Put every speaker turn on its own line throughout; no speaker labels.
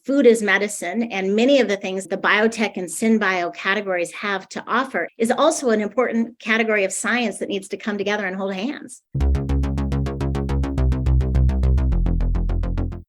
food is medicine, and many of the things the biotech and synbio categories have to offer is also an important category of science that needs to come together and hold hands.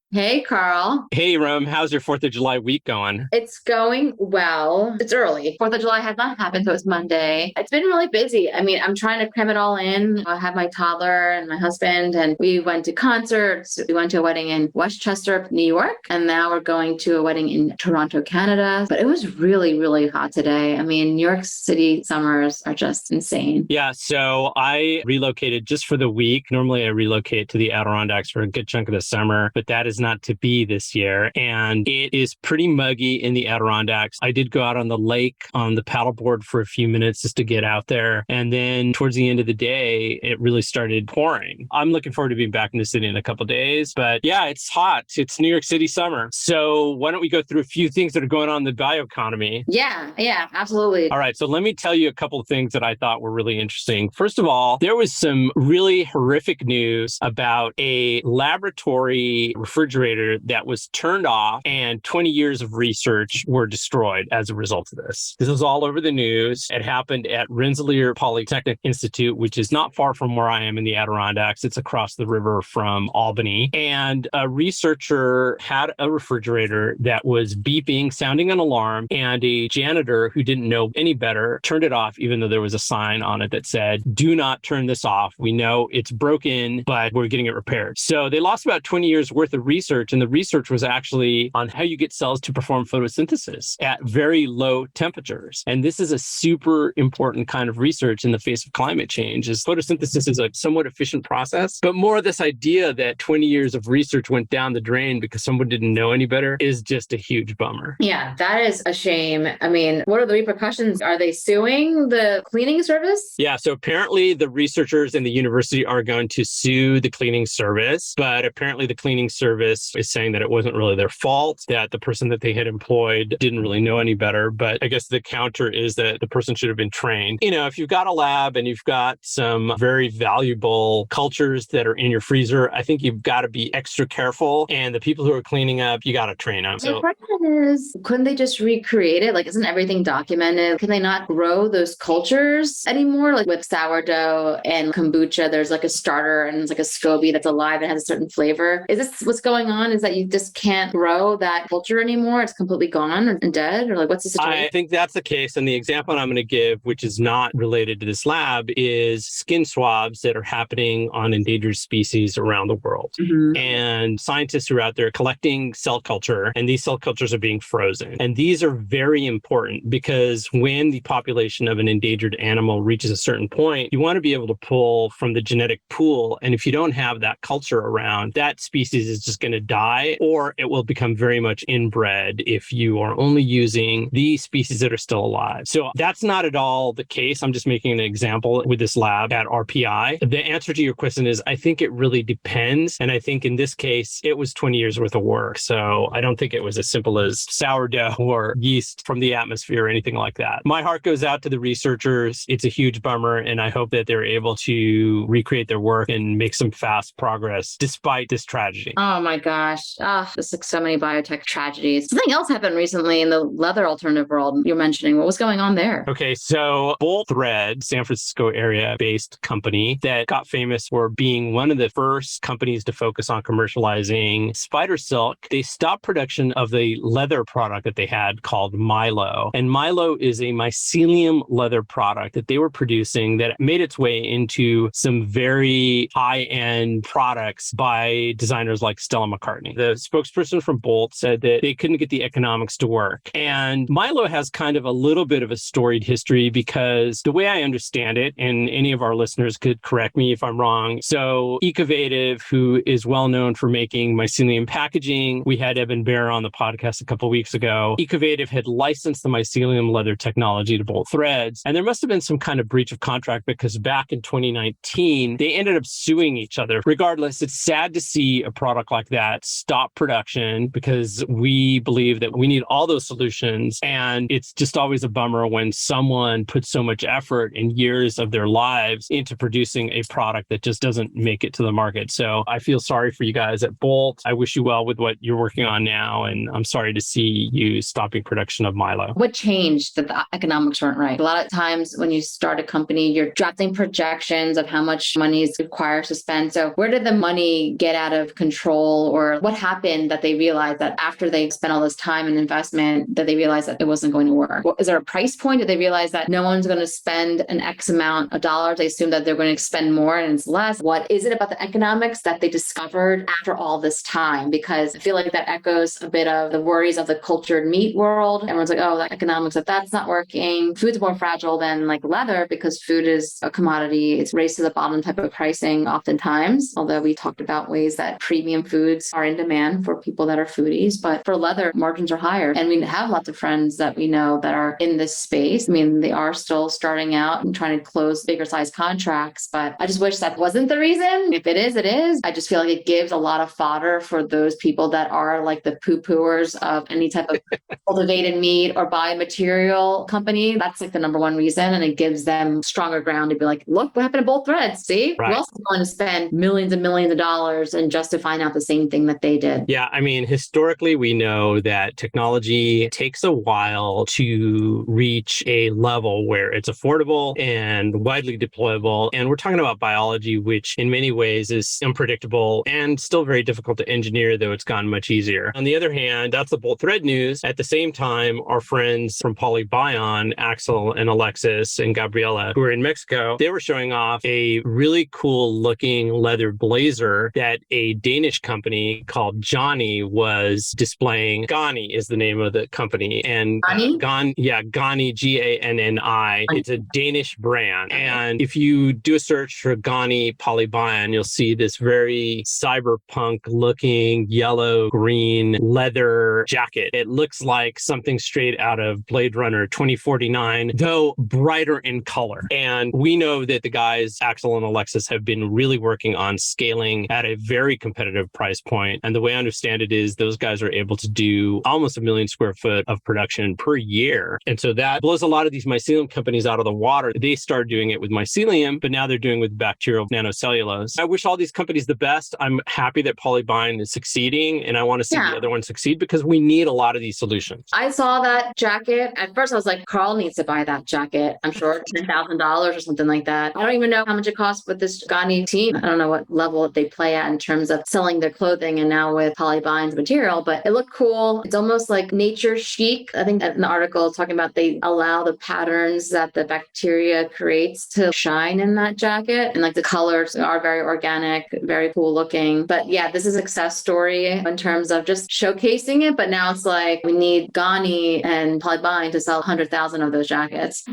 Hey, Karl.
Hey, Erum. How's your 4th of July week going?
It's going well. It's early. 4th of July has not happened, so it's Monday. It's been really busy. I mean, I'm trying to cram it all in. I have my toddler and my husband, and we went to concerts. We went to a wedding in Westchester, New York, and now we're going to a wedding in Toronto, Canada. But it was really, really hot today. I mean, New York City summers are just insane.
Yeah, so I relocated just for the week. Normally, I relocate to the Adirondacks for a good chunk of the summer, but that is not to be this year. And it is pretty muggy in the Adirondacks. I did go out on the lake on the paddleboard for a few minutes just to get out there. And then towards the end of the day, it really started pouring. I'm looking forward to being back in the city in a couple of days. But yeah, it's hot. It's New York City summer. So why don't we go through a few things that are going on in the bioeconomy?
Yeah, absolutely.
All right. So let me tell you a couple of things that I thought were really interesting. First of all, there was some really horrific news about a laboratory refrigerator that was turned off, and 20 years of research were destroyed as a result of this. This was all over the news. It happened at Rensselaer Polytechnic Institute, which is not far from where I am in the Adirondacks. It's across the river from Albany. And a researcher had a refrigerator that was beeping, sounding an alarm, and a janitor who didn't know any better turned it off, even though there was a sign on it that said, "Do not turn this off. We know it's broken, but we're getting it repaired." So they lost about 20 years worth of research, and the research was actually on how you get cells to perform photosynthesis at very low temperatures. And this is a super important kind of research in the face of climate change. Is photosynthesis is a somewhat efficient process, but more of this idea that 20 years of research went down the drain because someone didn't know any better is just a huge bummer.
Yeah, that is a shame. I mean, what are the repercussions? Are they suing the cleaning service?
Yeah, so apparently the researchers in the university are going to sue the cleaning service, but apparently the cleaning service is saying that it wasn't really their fault, that the person that they had employed didn't really know any better. But I guess the counter is that the person should have been trained. You know, if you've got a lab and you've got some very valuable cultures that are in your freezer, I think you've got to be extra careful. And the people who are cleaning up, you got to train them.
So the question is, couldn't they just recreate it? Like, isn't everything documented? Can they not grow those cultures anymore? Like with sourdough and kombucha, there's like a starter and it's like a SCOBY that's alive and has a certain flavor. Is this what's going on? Is that you just can't grow that culture anymore? It's completely gone and dead? Or like, what's the situation?
I think that's the case. And the example I'm going to give, which is not related to this lab, is skin swabs that are happening on endangered species around the world. Mm-hmm. And scientists who are out there collecting cell culture, and these cell cultures are being frozen. And these are very important because when the population of an endangered animal reaches a certain point, you want to be able to pull from the genetic pool. And if you don't have that culture around, that species is just going to die, or it will become very much inbred if you are only using the species that are still alive. So that's not at all the case. I'm just making an example with this lab at RPI. The answer to your question is, I think it really depends. And I think in this case, it was 20 years worth of work. So I don't think it was as simple as sourdough or yeast from the atmosphere or anything like that. My heart goes out to the researchers. It's a huge bummer. And I hope that they're able to recreate their work and make some fast progress despite this tragedy.
Oh my gosh. There's like so many biotech tragedies. Something else happened recently in the leather alternative world you're mentioning. What was going on there?
Okay, so Bolt Thread, San Francisco area-based company that got famous for being one of the first companies to focus on commercializing spider silk. They stopped production of the leather product that they had called Milo. And Milo is a mycelium leather product that they were producing that made its way into some very high-end products by designers like Stella McCartney. The spokesperson from Bolt said that they couldn't get the economics to work. And Milo has kind of a little bit of a storied history because the way I understand it, and any of our listeners could correct me if I'm wrong. So Ecovative, who is well known for making mycelium packaging, we had Evan Bear on the podcast a couple of weeks ago. Ecovative had licensed the mycelium leather technology to Bolt Threads. And there must have been some kind of breach of contract because back in 2019, they ended up suing each other. Regardless, it's sad to see a product like that stop production because we believe that we need all those solutions. And it's just always a bummer when someone puts so much effort and years of their lives into producing a product that just doesn't make it to the market. So I feel sorry for you guys at Bolt. I wish you well with what you're working on now. And I'm sorry to see you stopping production of Milo.
What changed that the economics weren't right? A lot of times when you start a company, you're drafting projections of how much money is required to spend. So where did the money get out of control, or what happened that they realized that after they spent all this time and investment that they realized that it wasn't going to work? Is there a price point? Did they realize that no one's going to spend an X amount of dollars? They assume that they're going to spend more and it's less. What is it about the economics that they discovered after all this time? Because I feel like that echoes a bit of the worries of the cultured meat world. Everyone's like, oh, the economics of that's not working. Food's more fragile than like leather because food is a commodity. It's race to the bottom type of pricing oftentimes, although we talked about ways that premium foods are in demand for people that are foodies. But for leather, margins are higher. And we have lots of friends that we know that are in this space. I mean, they are still starting out and trying to close bigger size contracts, but I just wish that wasn't the reason. If it is, it is. I just feel like it gives a lot of fodder for those people that are like the poo-pooers of any type of cultivated meat or biomaterial company. That's like the number one reason. And it gives them stronger ground to be like, look what happened to both threads. See,
Right.
Who else is going to spend millions and millions of dollars and just to find out the same thing that they did?
Yeah, I mean, historically, we know that technology takes a while to reach a level where it's affordable and widely deployable. And we're talking about biology, which in many ways is unpredictable and still very difficult to engineer, though it's gotten much easier. On the other hand, that's the Bolt Thread news. At the same time, our friends from Polybion, Axel and Alexis and Gabriela, who are in Mexico, they were showing off a really cool looking leather blazer that a Danish company called Johnny was displaying. Gani is the name of the company. And Ganni, Ganni. It's a Danish brand. And if you do a search for Gani Polybion, you'll see this very cyberpunk looking yellow green leather jacket. It looks like something straight out of Blade Runner 2049, though brighter in color. And we know that the guys, Axel and Alexis, have been really working on scaling at a very competitive price point. And the way I understand it is those guys are able to do almost 1 million square foot of production per year. And so that blows a lot of these mycelium companies out of the water. They started doing it with mycelium, but now they're doing it with bacterial nanocellulose. I wish all these companies the best. I'm happy that Polybion is succeeding, and I want to see the other ones succeed because we need a lot of these solutions.
I saw that jacket. At first, I was like, Karl needs to buy that jacket. I'm sure $10,000 or something like that. I don't even know how much it costs with this Gani team. I don't know what level they play at in terms of selling their clothing and now with Polybion's material, but it looked cool. It's almost like nature chic. I think that in the article talking about they allow the patterns that the bacteria creates to shine in that jacket. And like the colors are very organic, very cool looking. But yeah, this is a success story in terms of just showcasing it. But now it's like we need Gani and Polybion to sell 100,000 of those jackets.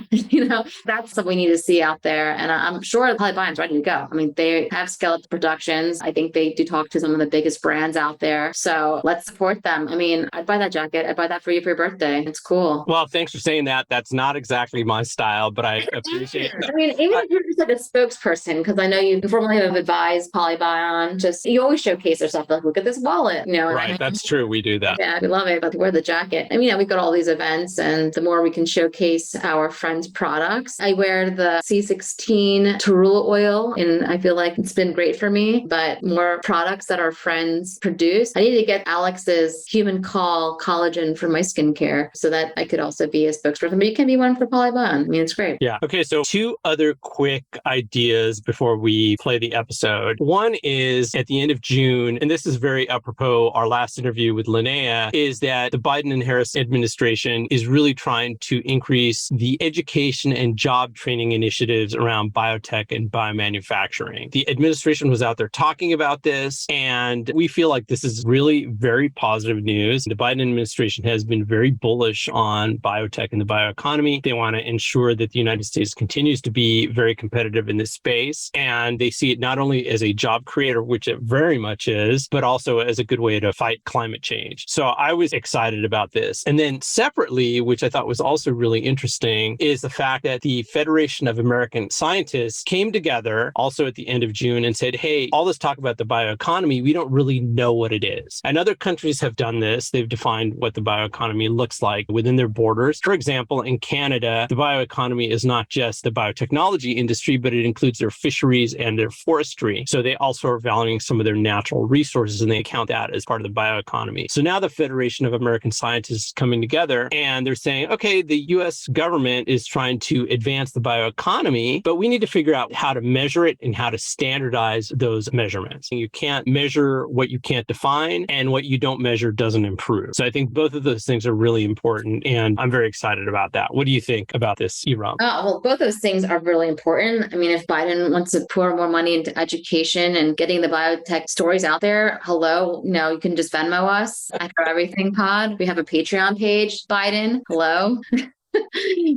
That's what we need to see out there. And I'm sure Polybion's ready to go. I mean, they have scaled up productions. I think they do talk to some of the biggest brands out there. So let's support them. I mean, I'd buy that jacket. I'd buy that for you for your birthday. It's cool.
Well, thanks for saying that. That's not exactly my style, but I appreciate it.
I mean, even if you're just like a spokesperson, because I know you formerly have advised Polybion, just you always showcase yourself. Like, look at this wallet.
Right. That's true. We do that.
Yeah, we love it. But wear the jacket. I mean, we've got all these events, and the more we can showcase our friends' products. I wear the C16 Torula oil, and I feel like it's been great for me. But more products that our friends produce. I need to get Alex's Human Call collagen for my skincare so that I could also be a spokesperson. But you can be one for Polybion. I mean, it's great.
Yeah. Okay. So 2 other quick ideas before we play the episode. One is at the end of June, and this is very apropos our last interview with Linnea, is that the Biden and Harris administration is really trying to increase the education and job training initiatives around biotech and biomanufacturing. The administration was out there talking about this, and we feel like this is really very positive news. The Biden administration has been very bullish on biotech and the bioeconomy. They want to ensure that the United States continues to be very competitive in this space, and they see it not only as a job creator, which it very much is, but also as a good way to fight climate change. So I was excited about this. And then separately, which I thought was also really interesting, is the fact that the Federation of American Scientists came together also at the end of June and said, hey, all this talk about the bioeconomy, we don't don't really know what it is. And other countries have done this. They've defined what the bioeconomy looks like within their borders. For example, in Canada, the bioeconomy is not just the biotechnology industry, but it includes their fisheries and their forestry. So they also are valuing some of their natural resources, and they count that as part of the bioeconomy. So now the Federation of American Scientists is coming together, and they're saying, okay, the US government is trying to advance the bioeconomy, but we need to figure out how to measure it and how to standardize those measurements. You can't measure what you can't define, and what you don't measure doesn't improve. So I think both of those things are really important, and I'm very excited about that. What do you think about this, Erum?
Well, both those things are really important. I mean, if Biden wants to pour more money into education and getting the biotech stories out there, hello, no, you can just Venmo us at our Everything Pod. We have a Patreon page, Biden, hello.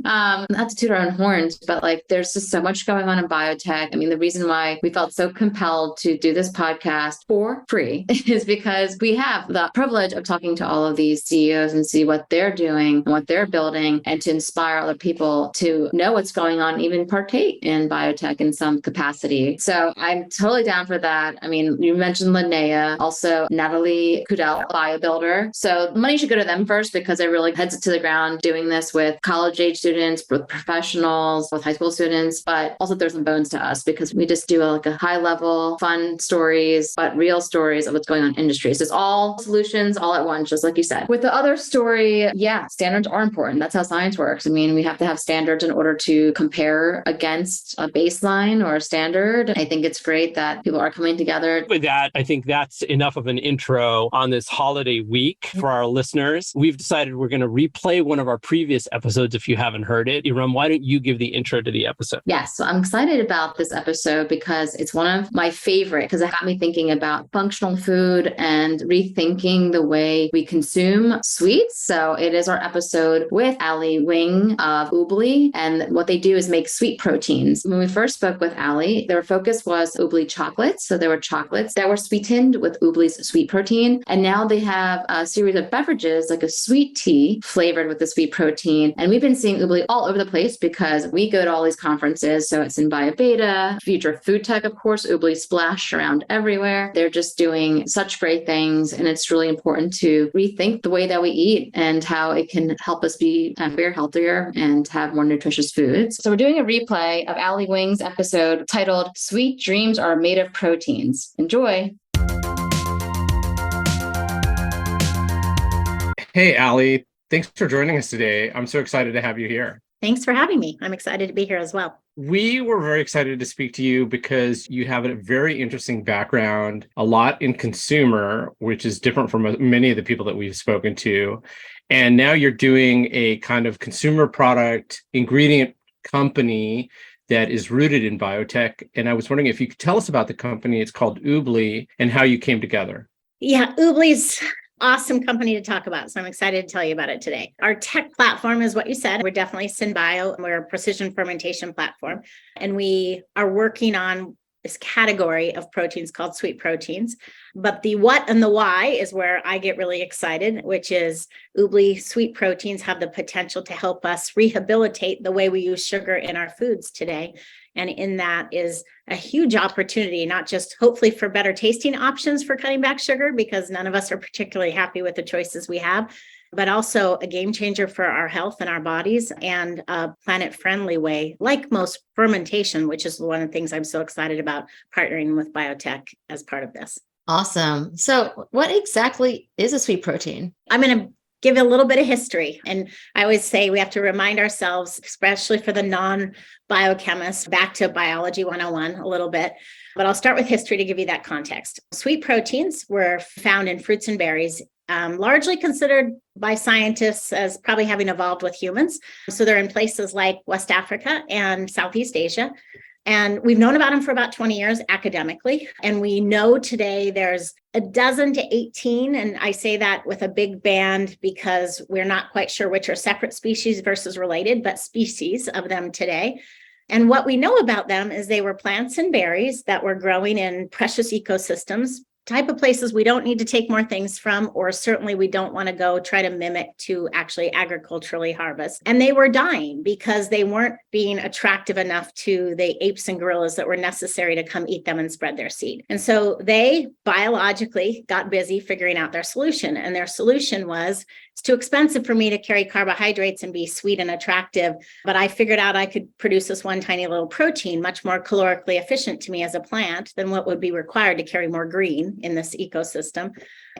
Not to toot our own horns, but like there's just so much going on in biotech. I mean, the reason why we felt so compelled to do this podcast for free is because we have the privilege of talking to all of these CEOs and see what they're doing and what they're building, and to inspire other people to know what's going on, even partake in biotech in some capacity. So I'm totally down for that. I mean, you mentioned Linnea, also Natalie Kudel, BioBuilder. So money should go to them first, because they're really heads to the ground doing this with college age students, with professionals, with high school students, but also there's some bones to us because we just do a high level, fun stories, but real stories of what's going on in industries. So it's all solutions all at once, just like you said. With the other story, yeah, standards are important. That's how science works. I mean, we have to have standards in order to compare against a baseline or a standard. I think it's great that people are coming together.
With that, I think that's enough of an intro on this holiday week for our listeners. We've decided we're going to replay one of our previous episodes if you haven't heard it. Erum, why don't you give the intro to the episode?
Yes, so I'm excited about this episode because it's one of my favorite, because it got me thinking about functional food and rethinking the way we consume sweets. So it is our episode with Ali Wing of Oobli, and what they do is make sweet proteins. When we first spoke with Ali, their focus was Oobli chocolates. So there were chocolates that were sweetened with Oobli's sweet protein. And now they have a series of beverages like a sweet tea flavored with the sweet protein. And we've been seeing Oobli all over the place because we go to all these conferences. So it's in BioBeta, Future Food Tech, of course, Oobli splashed around everywhere. They're just doing such great things. And it's really important to rethink the way that we eat and how it can help us be happier, healthier, and have more nutritious foods. So we're doing a replay of Ali Wing's episode titled Sweet Dreams Are Made of Proteins. Enjoy.
Hey, Ali. Thanks for joining us today. I'm so excited to have you here.
Thanks for having me. I'm excited to be here as well.
We were very excited to speak to you because you have a very interesting background, a lot in consumer, which is different from many of the people that we've spoken to. And now you're doing a kind of consumer product ingredient company that is rooted in biotech. And I was wondering if you could tell us about the company. It's called Oobli, and how you came together.
Yeah, Oobli's awesome company to talk about. So I'm excited to tell you about it today. Our tech platform is what you said. We're definitely SynBio. We're a precision fermentation platform. And we are working on this category of proteins called sweet proteins. But the what and the why is where I get really excited, which is Oobli sweet proteins have the potential to help us rehabilitate the way we use sugar in our foods today. And in that is a huge opportunity, not just hopefully for better tasting options for cutting back sugar, because none of us are particularly happy with the choices we have, but also a game changer for our health and our bodies, and a planet-friendly way, like most fermentation, which is one of the things I'm so excited about partnering with biotech as part of this.
Awesome. So what exactly is a sweet protein?
I'm going to give a little bit of history. And I always say we have to remind ourselves, especially for the non-biochemists, back to biology 101 a little bit. But I'll start with history to give you that context. Sweet proteins were found in fruits and berries, largely considered by scientists as probably having evolved with humans. So they're in places like West Africa and Southeast Asia. And we've known about them for about 20 years academically. And we know today there's a dozen to 18. And I say that with a big band because we're not quite sure which are separate species versus related, but species of them today. And what we know about them is they were plants and berries that were growing in precious ecosystems, type of places we don't need to take more things from, or certainly we don't want to go try to mimic to actually agriculturally harvest. And they were dying because they weren't being attractive enough to the apes and gorillas that were necessary to come eat them and spread their seed. And so they biologically got busy figuring out their solution. And their solution was, it's too expensive for me to carry carbohydrates and be sweet and attractive, but I figured out I could produce this one tiny little protein, much more calorically efficient to me as a plant than what would be required to carry more green in this ecosystem.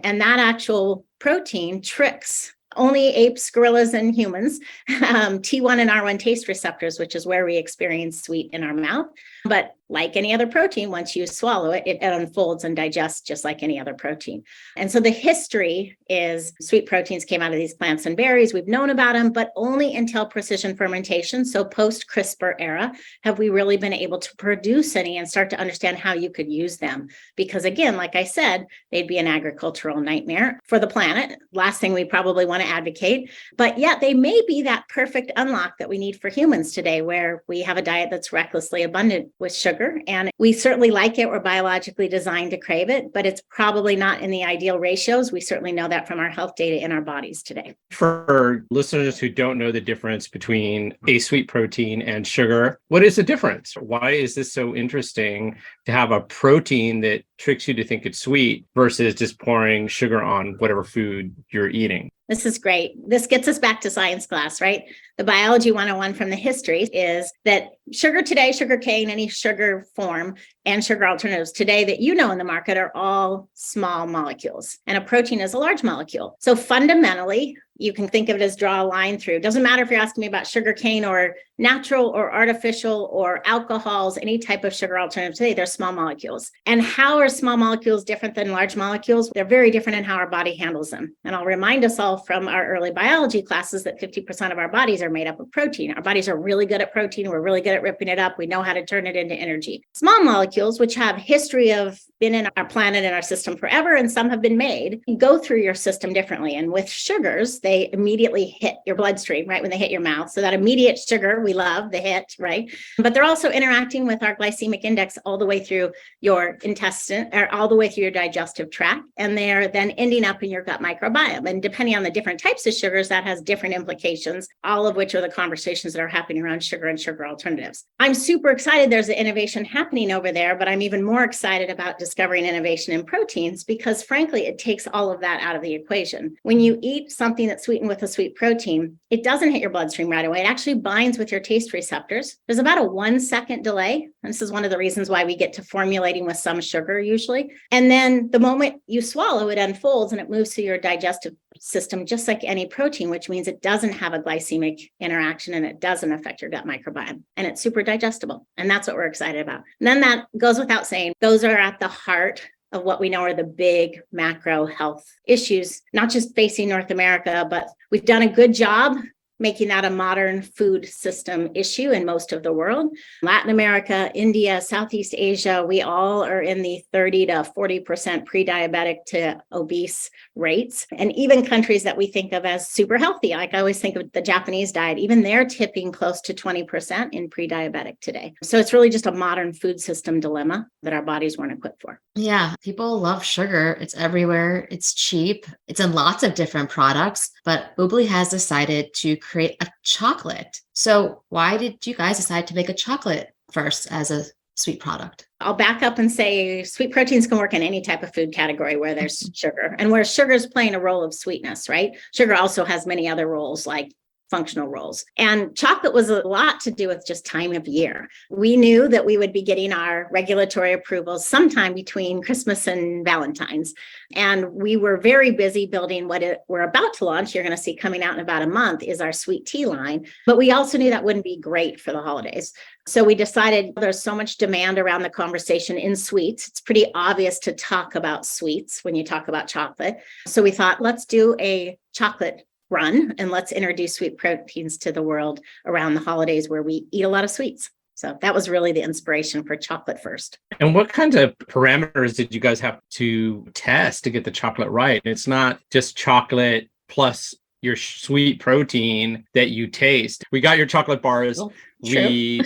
And that actual protein tricks only apes, gorillas, and humans, T1 and R1 taste receptors, which is where we experience sweet in our mouth. But like any other protein, once you swallow it, it unfolds and digests just like any other protein. And so the history is sweet proteins came out of these plants and berries. We've known about them, but only until precision fermentation. So post CRISPR era, have we really been able to produce any and start to understand how you could use them? Because again, like I said, they'd be an agricultural nightmare for the planet. Last thing we probably want to advocate, but yet they may be that perfect unlock that we need for humans today, where we have a diet that's recklessly abundant with sugar. And we certainly like it. We're biologically designed to crave it, but it's probably not in the ideal ratios. We certainly know that from our health data in our bodies today.
For listeners who don't know the difference between a sweet protein and sugar, what is the difference? Why is this so interesting to have a protein that tricks you to think it's sweet versus just pouring sugar on whatever food you're eating?
This is great. This gets us back to science class, right? The biology 101 from the history is that sugar today, sugar cane, any sugar form, and sugar alternatives today that you know in the market are all small molecules. And a protein is a large molecule. So fundamentally, you can think of it as draw a line through. Doesn't matter if you're asking me about sugar cane or natural or artificial or alcohols, any type of sugar alternative today, they're small molecules. And how are small molecules different than large molecules? They're very different in how our body handles them. And I'll remind us all from our early biology classes that 50% of our bodies are made up of protein. Our bodies are really good at protein. We're really good at ripping it up. We know how to turn it into energy. Small molecules, which have history of been in our planet and our system forever, and some have been made, go through your system differently. And with sugars, they immediately hit your bloodstream, right? When they hit your mouth. So that immediate sugar, we love the hit, right? But they're also interacting with our glycemic index all the way through your intestine, or all the way through your digestive tract. And they're then ending up in your gut microbiome. And depending on the different types of sugars, that has different implications, all of which are the conversations that are happening around sugar and sugar alternatives. I'm super excited there's an innovation happening over there, but I'm even more excited about discovering innovation in proteins because frankly, it takes all of that out of the equation. When you eat something that's sweetened with a sweet protein, it doesn't hit your bloodstream right away. It actually binds with your taste receptors. There's about a 1 second delay. And this is one of the reasons why we get to formulating with some sugar usually. And then the moment you swallow, it unfolds and it moves through your digestive system, just like any protein, which means it doesn't have a glycemic interaction and it doesn't affect your gut microbiome. And it's super digestible. And that's what we're excited about. And then that goes without saying, those are at the heart of what we know are the big macro health issues, not just facing North America, but we've done a good job making that a modern food system issue in most of the world. Latin America, India, Southeast Asia, we all are in the 30 to 40% pre-diabetic to obese rates. And even countries that we think of as super healthy, like I always think of the Japanese diet, even they're tipping close to 20% in pre-diabetic today. So it's really just a modern food system dilemma that our bodies weren't equipped for.
Yeah, people love sugar. It's everywhere. It's cheap. It's in lots of different products, but Oobli has decided to create a chocolate. So why did you guys decide to make a chocolate first as a sweet product?
I'll back up and say sweet proteins can work in any type of food category where there's sugar and where sugar is playing a role of sweetness, right? Sugar also has many other roles like functional roles. And chocolate was a lot to do with just time of year. We knew that we would be getting our regulatory approvals sometime between Christmas and Valentine's. And we were very busy building what we're about to launch. You're going to see coming out in about a month is our sweet tea line. But we also knew that wouldn't be great for the holidays. So we decided there's so much demand around the conversation in sweets. It's pretty obvious to talk about sweets when you talk about chocolate. So we thought, let's do a chocolate run and let's introduce sweet proteins to the world around the holidays where we eat a lot of sweets. So that was really the inspiration for chocolate first.
And what kinds of parameters did you guys have to test to get the chocolate right? It's not just chocolate plus your sweet protein that you taste. We got your chocolate bars.
Oh,
we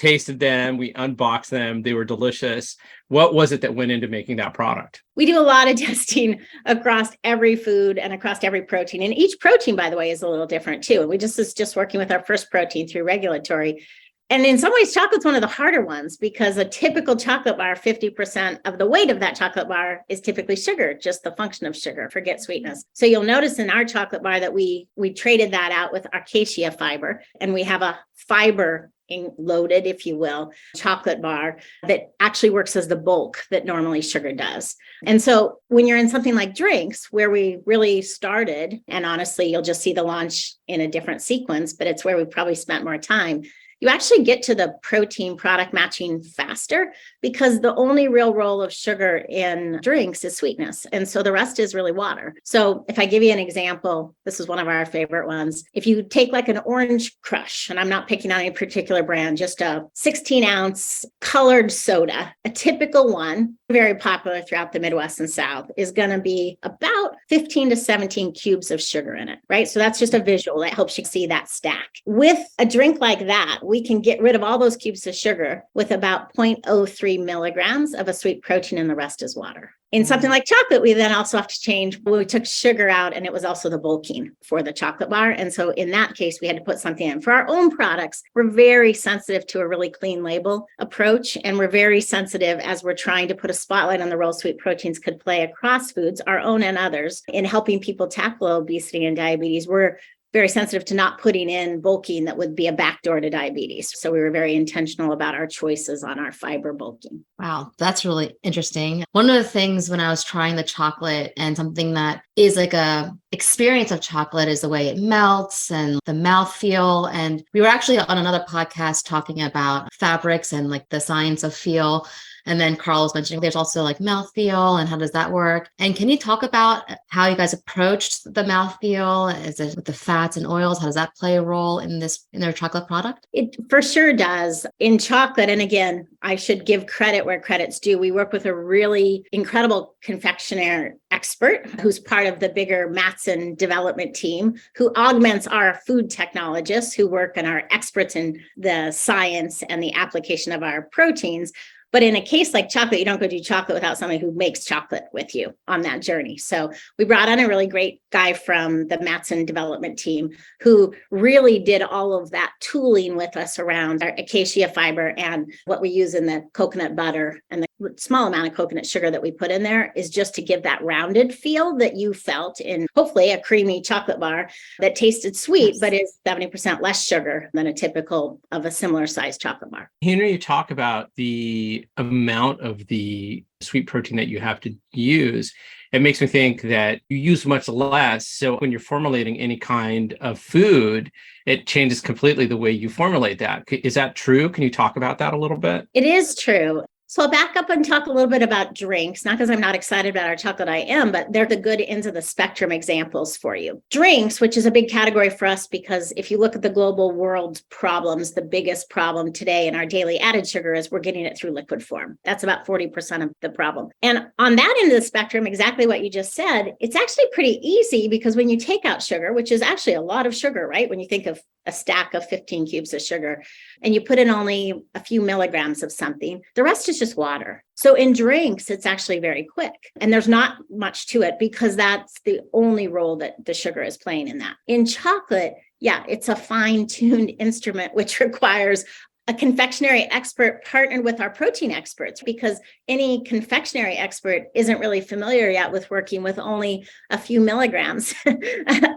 tasted them, we unboxed them, they were delicious. What was it that went into making that product?
We do a lot of testing across every food and across every protein. And each protein, by the way, is a little different too. We just working with our first protein through regulatory. And in some ways, chocolate's one of the harder ones because a typical chocolate bar, 50% of the weight of that chocolate bar is typically sugar, just the function of sugar, forget sweetness. So you'll notice in our chocolate bar that we traded that out with acacia fiber, and we have a fiber loaded, if you will, chocolate bar that actually works as the bulk that normally sugar does. And so when you're in something like drinks, where we really started, and honestly, you'll just see the launch in a different sequence, but it's where we probably spent more time. You actually get to the protein product matching faster because the only real role of sugar in drinks is sweetness. And so the rest is really water. So if I give you an example, this is one of our favorite ones. If you take like an orange crush, and I'm not picking on any particular brand, just a 16-ounce colored soda, a typical one, very popular throughout the Midwest and South, is going to be about 15 to 17 cubes of sugar in it, right? So that's just a visual that helps you see that stack. With a drink like that, we can get rid of all those cubes of sugar with about 0.03 milligrams of a sweet protein, and the rest is water. In something like chocolate, we then also have to change. We took sugar out, and it was also the bulking for the chocolate bar. And so in that case, we had to put something in. For our own products, we're very sensitive to a really clean label approach. And we're very sensitive as we're trying to put a spotlight on the role sweet proteins could play across foods, our own and others, in helping people tackle obesity and diabetes. We're very sensitive to not putting in bulking that would be a backdoor to diabetes. So we were very intentional about our choices on our fiber bulking.
Wow, that's really interesting. One of the things when I was trying the chocolate, and something that is like a experience of chocolate, is the way it melts and the mouthfeel. And we were actually on another podcast talking about fabrics and like the science of feel. And then Karl was mentioning there's also like mouthfeel and how does that work? And can you talk about how you guys approached the mouthfeel? Is it with the fats and oils? How does that play a role in their chocolate product?
It for sure does in chocolate. And again, I should give credit where credit's due. We work with a really incredible confectioner expert who's part of the bigger Matson development team, who augments our food technologists who work and are experts in the science and the application of our proteins. But in a case like chocolate, you don't go do chocolate without somebody who makes chocolate with you on that journey. So we brought on a really great guy from the Matson development team who really did all of that tooling with us around our acacia fiber, and what we use in the coconut butter and the small amount of coconut sugar that we put in there is just to give that rounded feel that you felt in hopefully a creamy chocolate bar that tasted sweet, but is 70% less sugar than a typical of a similar sized chocolate bar.
Hearing you talk about the amount of the sweet protein that you have to use, it makes me think that you use much less. So when you're formulating any kind of food, it changes completely the way you formulate that. Is that true? Can you talk about that a little bit?
It is true. So I'll back up and talk a little bit about drinks, not because I'm not excited about our chocolate, I am, but they're the good ends of the spectrum examples for you. Drinks, which is a big category for us, because if you look at the global world problems, the biggest problem today in our daily added sugar is we're getting it through liquid form. That's about 40% of the problem. And on that end of the spectrum, exactly what you just said, it's actually pretty easy because when you take out sugar, which is actually a lot of sugar, right? When you think of a stack of 15 cubes of sugar, and you put in only a few milligrams of something, the rest is just water. So in drinks, it's actually very quick, and there's not much to it because that's the only role that the sugar is playing in that. In chocolate, yeah, it's a fine-tuned instrument, which requires a confectionery expert partnered with our protein experts, because any confectionery expert isn't really familiar yet with working with only a few milligrams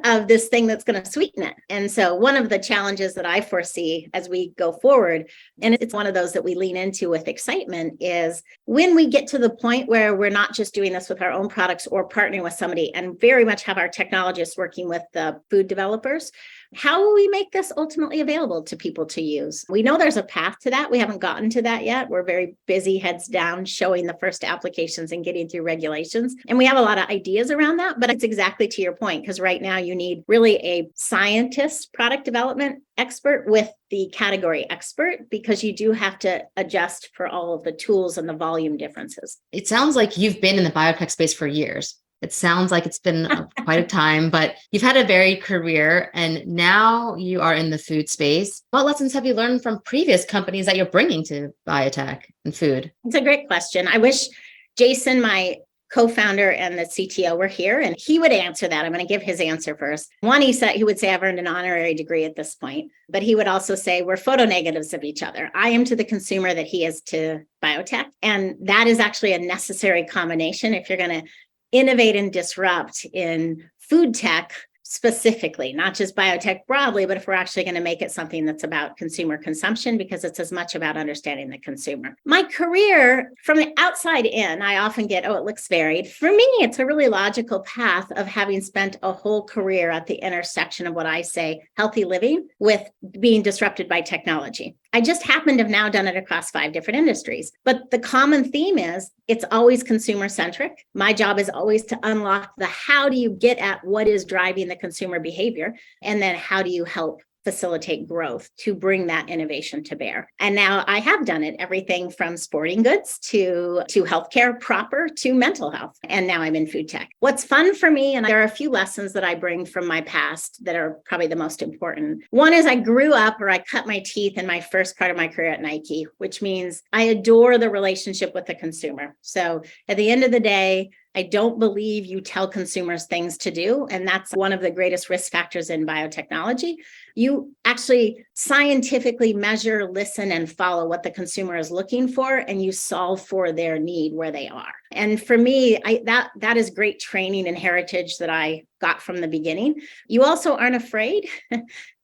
of this thing that's going to sweeten it. And so one of the challenges that I foresee as we go forward, and it's one of those that we lean into with excitement, is when we get to the point where we're not just doing this with our own products or partnering with somebody, and very much have our technologists working with the food developers, how will we make this ultimately available to people to use? We know there's a path to that. We haven't gotten to that yet. We're very busy, heads down, showing the first applications and getting through regulations. And we have a lot of ideas around that, but it's exactly to your point, because right now you need really a scientist, product development expert with the category expert, because you do have to adjust for all of the tools and the volume differences.
It sounds like you've been in the biotech space for years. It sounds like it's been quite a time, but you've had a varied career and now you are in the food space. What lessons have you learned from previous companies that you're bringing to biotech and food?
It's a great question. I wish Jason, my co-founder and the CTO, were here and he would answer that. I'm going to give his answer first. One, he would say I've earned an honorary degree at this point, but he would also say we're photo negatives of each other. I am to the consumer that he is to biotech. And that is actually a necessary combination if you're going to innovate and disrupt in food tech specifically, not just biotech broadly, but if we're actually going to make it something that's about consumer consumption, because it's as much about understanding the consumer. My career from the outside in, I often get, oh, it looks varied. For me, it's a really logical path of having spent a whole career at the intersection of what I say healthy living with being disrupted by technology. I just happen to have now done it across 5 different industries. But the common theme is it's always consumer centric. My job is always to unlock the how do you get at what is driving the consumer behavior? And then how do you help facilitate growth to bring that innovation to bear? And now I have done it, everything from sporting goods to healthcare proper to mental health. And now I'm in food tech. What's fun for me, and there are a few lessons that I bring from my past that are probably the most important. One is I grew up, or I cut my teeth in my first part of my career at Nike, which means I adore the relationship with the consumer. So at the end of the day, I don't believe you tell consumers things to do. And that's one of the greatest risk factors in biotechnology. You actually scientifically measure, listen, and follow what the consumer is looking for, and you solve for their need where they are. And for me, that is great training and heritage that I got from the beginning. You also aren't afraid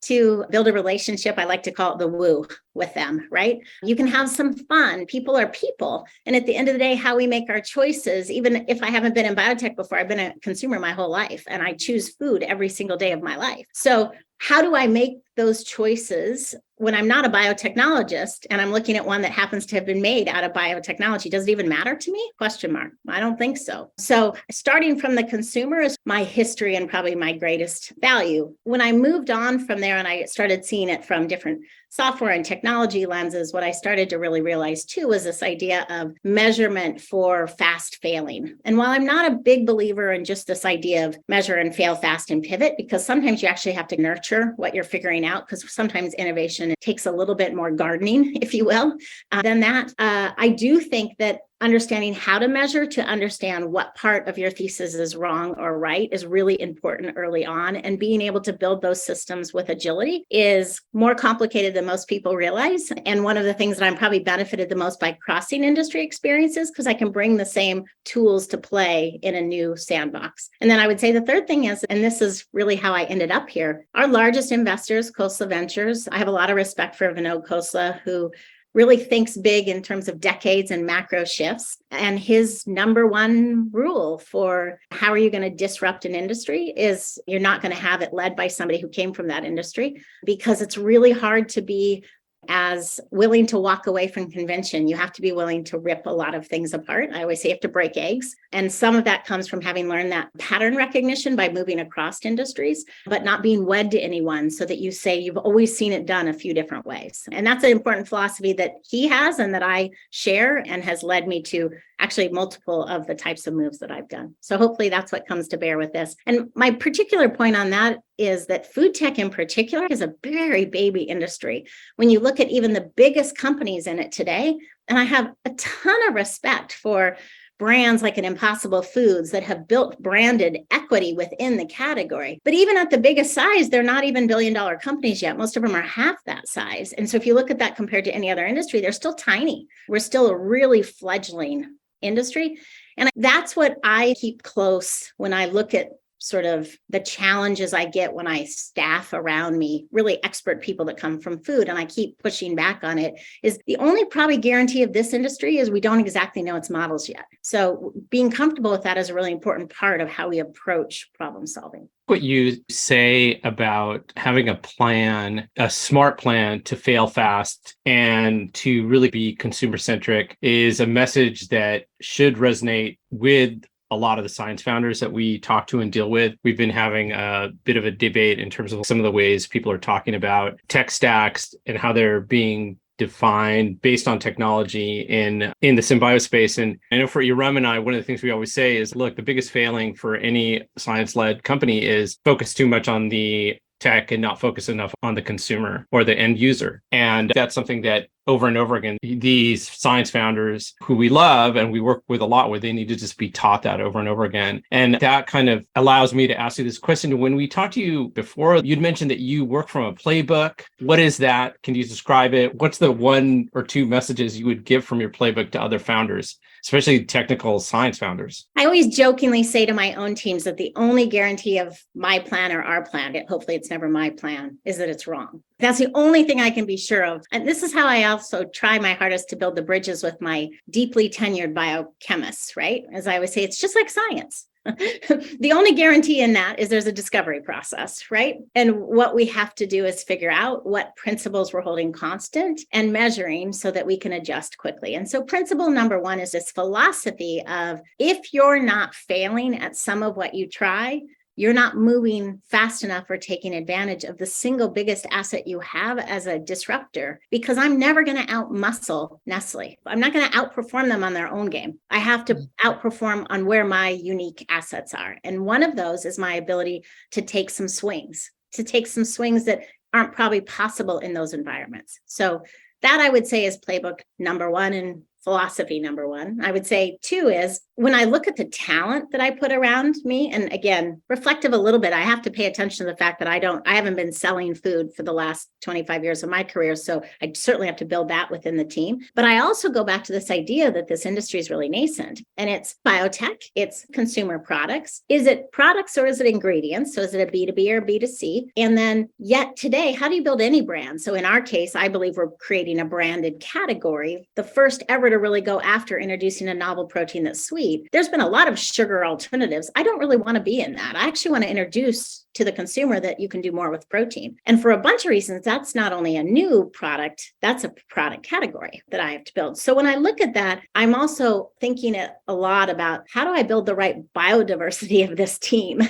to build a relationship. I like to call it the woo with them, right? You can have some fun. People are people. And at the end of the day, how we make our choices, even if I haven't been in biotech before, I've been a consumer my whole life, and I choose food every single day of my life. So how do I make those choices when I'm not a biotechnologist and I'm looking at one that happens to have been made out of biotechnology? Does it even matter to me? Question mark. I don't think so. So starting from the consumer is my history and probably my greatest value. When I moved on from there and I started seeing it from different software and technology lenses, what I started to really realize too was this idea of measurement for fast failing. And while I'm not a big believer in just this idea of measure and fail fast and pivot, because sometimes you actually have to nurture what you're figuring out, because sometimes innovation takes a little bit more gardening, if you will, than that. I do think that understanding how to measure to understand what part of your thesis is wrong or right is really important early on. And being able to build those systems with agility is more complicated than most people realize. And one of the things that I'm probably benefited the most by crossing industry experiences, because I can bring the same tools to play in a new sandbox. And then I would say the third thing is, and this is really how I ended up here, our largest investors, Khosla Ventures. I have a lot of respect for Vinod Khosla, who really thinks big in terms of decades and macro shifts. And his number one rule for how are you going to disrupt an industry is you're not going to have it led by somebody who came from that industry, because it's really hard to be as willing to walk away from convention. You have to be willing to rip a lot of things apart. I always say you have to break eggs. And some of that comes from having learned that pattern recognition by moving across industries, but not being wed to anyone, so that you say you've always seen it done a few different ways. And that's an important philosophy that he has and that I share, and has led me to actually multiple of the types of moves that I've done. So hopefully that's what comes to bear with this. And my particular point on that is that food tech in particular is a very baby industry. When you look at even the biggest companies in it today, and I have a ton of respect for brands like an Impossible Foods that have built branded equity within the category. But even at the biggest size, they're not even billion-dollar companies yet. Most of them are half that size. And so if you look at that compared to any other industry, they're still tiny. We're still a really fledgling industry. And that's what I keep close when I look at sort of the challenges I get when I staff around me, really expert people that come from food, and I keep pushing back on it, is the only probably guarantee of this industry is we don't exactly know its models yet. So being comfortable with that is a really important part of how we approach problem solving.
What you say about having a plan, a smart plan to fail fast and to really be consumer centric, is a message that should resonate with a lot of the science founders that we talk to and deal with. We've been having a bit of a debate in terms of some of the ways people are talking about tech stacks and how they're being defined based on technology in the symbio space. And I know for Erum and I, one of the things we always say is, look, the biggest failing for any science-led company is focus too much on the tech and not focus enough on the consumer or the end user. And that's something that over and over again, these science founders who we love and we work with a lot with, they need to just be taught that over and over again. And that kind of allows me to ask you this question. When we talked to you before, you'd mentioned that you work from a playbook. What is that? Can you describe it? What's the one or two messages you would give from your playbook to other founders, especially technical science founders?
I always jokingly say to my own teams that the only guarantee of my plan or our plan, hopefully it's never my plan, is that it's wrong. That's the only thing I can be sure of. And this is how I also try my hardest to build the bridges with my deeply tenured biochemists, right? As I always say, it's just like science. The only guarantee in that is there's a discovery process, right? And what we have to do is figure out what principles we're holding constant and measuring so that we can adjust quickly. And so principle number one is this philosophy of, if you're not failing at some of what you try, you're not moving fast enough or taking advantage of the single biggest asset you have as a disruptor, because I'm never going to outmuscle Nestle. I'm not going to outperform them on their own game. I have to outperform on where my unique assets are. And one of those is my ability to take some swings that aren't probably possible in those environments. So that I would say is playbook number one and philosophy number one. I would say two is, when I look at the talent that I put around me, and again, reflective a little bit, I have to pay attention to the fact that I haven't been selling food for the last 25 years of my career. So I certainly have to build that within the team. But I also go back to this idea that this industry is really nascent, and it's biotech, it's consumer products. Is it products or is it ingredients? So is it a B2B or a B2C? And then yet today, how do you build any brand? So in our case, I believe we're creating a branded category, the first ever to really go after introducing a novel protein that's sweet. There's been a lot of sugar alternatives. I don't really want to be in that. I actually want to introduce to the consumer that you can do more with protein. And for a bunch of reasons, that's not only a new product, that's a product category that I have to build. So when I look at that, I'm also thinking a lot about, how do I build the right biodiversity of this team?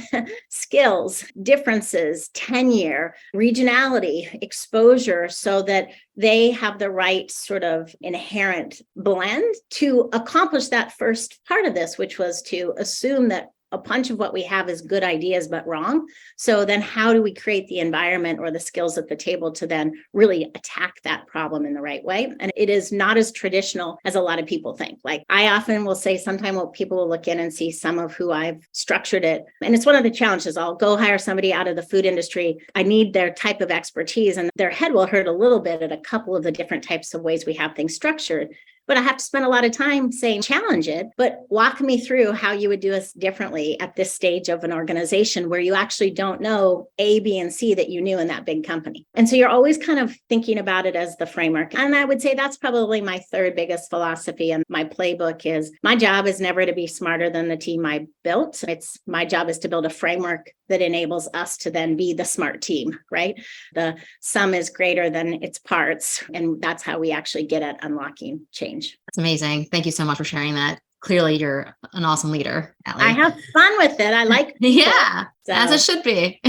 Skills, differences, tenure, regionality, exposure, so that they have the right sort of inherent blend to accomplish that first part of this, which was to assume that a bunch of what we have is good ideas, but wrong. So then how do we create the environment or the skills at the table to then really attack that problem in the right way? And it is not as traditional as a lot of people think. Like, I often will say, sometimes people will look in and see some of who I've structured it. And it's one of the challenges. I'll go hire somebody out of the food industry. I need their type of expertise, and their head will hurt a little bit at a couple of the different types of ways we have things structured. But I have to spend a lot of time saying, challenge it, but walk me through how you would do this differently at this stage of an organization where you actually don't know A, B, and C that you knew in that big company. And so you're always kind of thinking about it as the framework. And I would say that's probably my third biggest philosophy. And my playbook is, my job is never to be smarter than the team I built. My job is to build a framework that enables us to then be the smart team, right? The sum is greater than its parts. And that's how we actually get at unlocking change.
That's amazing. Thank you so much for sharing that. Clearly, you're an awesome leader, Allie.
I have fun with it. I like
yeah,
so.
As it should be.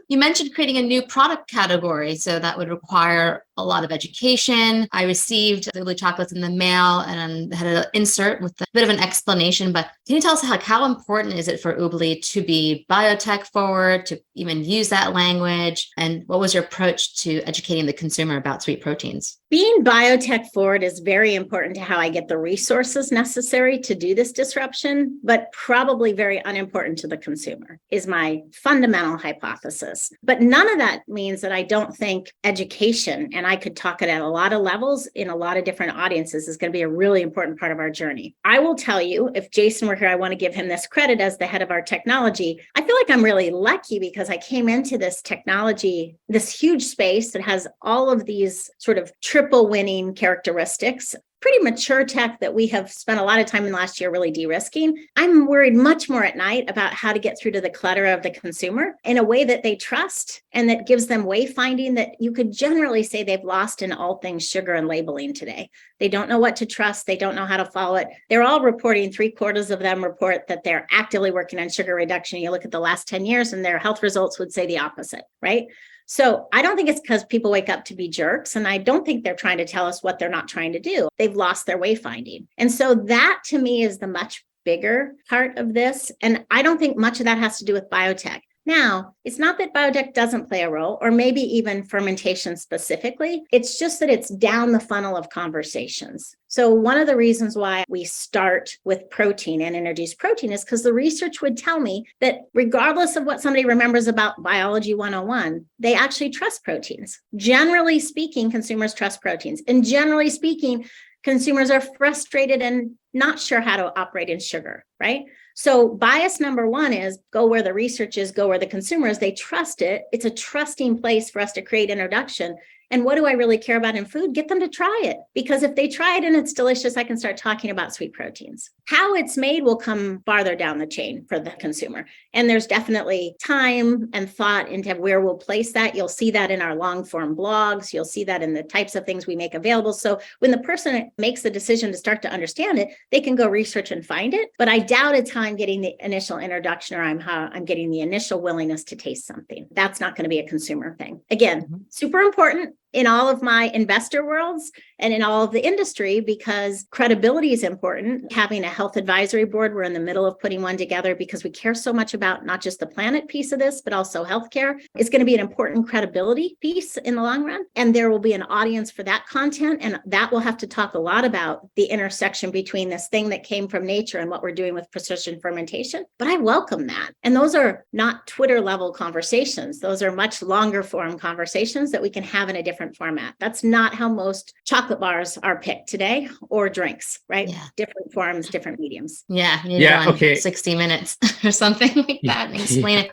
You mentioned creating a new product category, so that would require a lot of education. I received the Oobli chocolates in the mail and had an insert with a bit of an explanation, but can you tell us how important is it for Oobli to be biotech forward, to even use that language? And what was your approach to educating the consumer about sweet proteins?
Being biotech forward is very important to how I get the resources necessary to do this disruption, but probably very unimportant to the consumer, is my fundamental hypothesis. But none of that means that I don't think education, and I could talk it at a lot of levels in a lot of different audiences, is going to be a really important part of our journey. I will tell you, if Jason were here, I want to give him this credit as the head of our technology. I feel like I'm really lucky because I came into this technology, this huge space that has all of these sort of triple winning characteristics. pretty mature tech that we have spent a lot of time in the last year really de-risking. I'm worried much more at night about how to get through to the clutter of the consumer in a way that they trust and that gives them wayfinding that you could generally say they've lost in all things sugar and labeling today. They don't know what to trust. They don't know how to follow it. They're all reporting, 3/4 of them report that they're actively working on sugar reduction. You look at the last 10 years and their health results would say the opposite, right? So I don't think it's because people wake up to be jerks. And I don't think they're trying to tell us what they're not trying to do. They've lost their wayfinding. And so that to me is the much bigger part of this. And I don't think much of that has to do with biotech. Now, it's not that biotech doesn't play a role, or maybe even fermentation specifically. It's just that it's down the funnel of conversations. So one of the reasons why we start with protein and introduce protein is because the research would tell me that regardless of what somebody remembers about biology 101, they actually trust proteins. Generally speaking, consumers trust proteins. And generally speaking, consumers are frustrated and not sure how to operate in sugar, right? So bias number one is go where the research is, go where the consumer is. They trust it. It's a trusting place for us to create introduction. And what do I really care about in food? Get them to try it. Because if they try it and it's delicious, I can start talking about sweet proteins. How it's made will come farther down the chain for the consumer. And there's definitely time and thought into where we'll place that. You'll see that in our long form blogs. You'll see that in the types of things we make available. So when the person makes the decision to start to understand it, they can go research and find it. But I doubt it's how I'm getting the initial introduction or how I'm getting the initial willingness to taste something. That's not going to be a consumer thing. Again, super important in all of my investor worlds and in all of the industry, because credibility is important. Having a health advisory board, we're in the middle of putting one together because we care so much about not just the planet piece of this, but also healthcare. It's going to be an important credibility piece in the long run. And there will be an audience for that content. And that will have to talk a lot about the intersection between this thing that came from nature and what we're doing with precision fermentation. But I welcome that. And those are not Twitter level conversations. Those are much longer form conversations that we can have in a different format. That's not how most chocolate bars are picked today, or drinks, right?
Yeah.
Different forms, different mediums.
Yeah. You need to run 60 minutes or something like that and explain it.